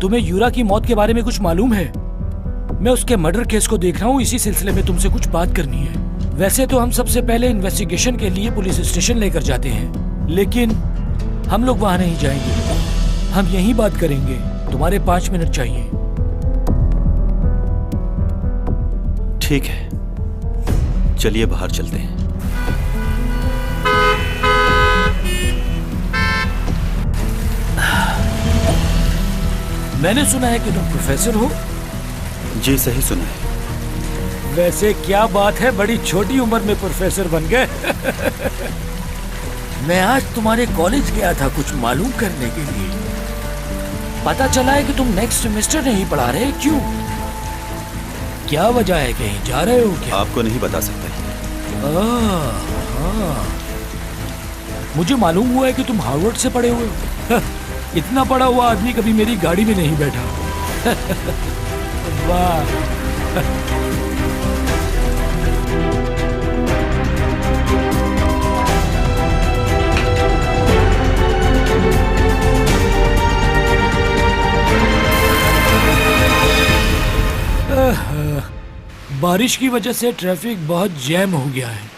तुम्हें यूरा की मौत के बारे में कुछ मालूम है? मैं उसके मर्डर केस को देख रहा हूँ, इसी सिलसिले में तुमसे कुछ बात करनी है। वैसे तो हम सबसे पहले इन्वेस्टिगेशन के लिए पुलिस स्टेशन लेकर जाते हैं, लेकिन हम लोग वहां नहीं जाएंगे। हम यहीं बात करेंगे। तुम्हारे 5 मिनट चाहिए। ठीक है, चलिए बाहर चलते हैं। मैंने सुना है कि तुम प्रोफेसर हो। जी सही सुना है। वैसे क्या बात है, बड़ी छोटी उम्र में प्रोफेसर बन गए। मैं आज तुम्हारे कॉलेज गया था कुछ मालूम करने के लिए। पता चला है कि तुम नेक्स्ट सेमेस्टर नहीं पढ़ा रहे। क्यों? क्या वजह है? कहीं जा रहे हो क्या? आपको नहीं बता सकता। हाँ। मुझे मालूम हुआ है कि तुम हार्वर्ड से पढ़े हुए हो। इतना पढ़ा हुआ आदमी कभी मेरी गाड़ी में नहीं बैठा। वाह। बारिश की वजह से ट्रैफिक बहुत जैम हो गया है।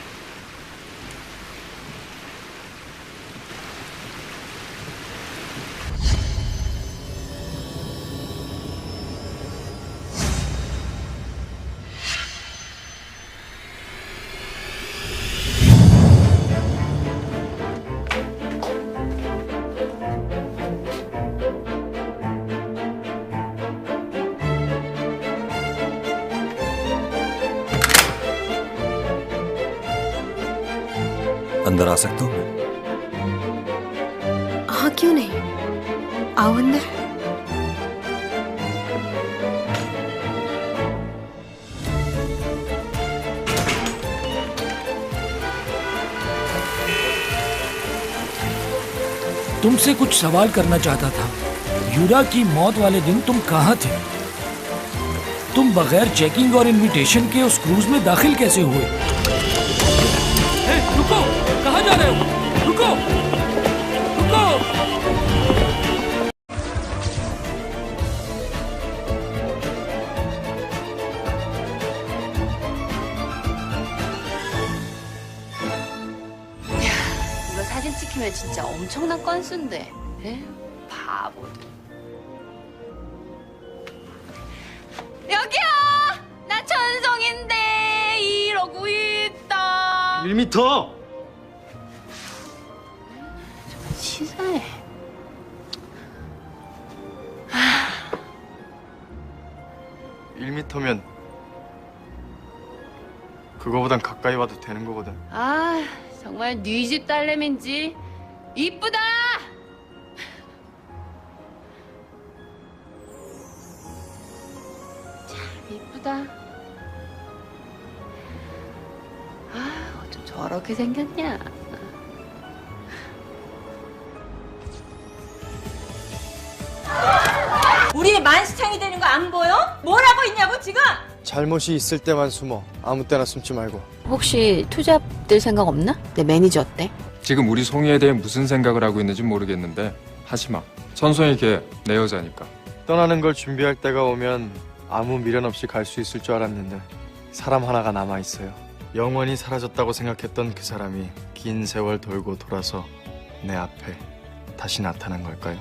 अंदर आ सकता हूँ? हाँ, क्यों नहीं, आओ अंदर। तुमसे कुछ सवाल करना चाहता था। यूरा की मौत वाले दिन तुम कहाँ थे? तुम बगैर चेकिंग और इनविटेशन के उस क्रूज में दाखिल कैसे हुए? रुको, कहाँ जा रहे हो? रुको, रुको। 이거 사진 찍히면 진짜 엄청난 건수인데. 에휴, 바보들. 여기요! 나 천성인데 이러고 있다. 1m! 치사해. 1m면 그거보단 가까이 와도 되는 거거든. 아, 정말 네 집 딸내미인지 이쁘다. 참 이쁘다. 아, 어쩜 저렇게 생겼냐. 우리 만시창이 되는 거 안 보여? 뭘 하고 있냐고 지금? 잘못이 있을 때만 숨어. 아무 때나 숨지 말고. 혹시 투잡들 생각 없나? 내 매니저 어때? 지금 우리 송이에 대해 무슨 생각을 하고 있는지 모르겠는데 하지 마. 천송이 걔 내 여자니까. 떠나는 걸 준비할 때가 오면 아무 미련 없이 갈 수 있을 줄 알았는데 사람 하나가 남아 있어요. 영원히 사라졌다고 생각했던 그 사람이 긴 세월 돌고 돌아서 내 앞에 다시 나타난 걸까요?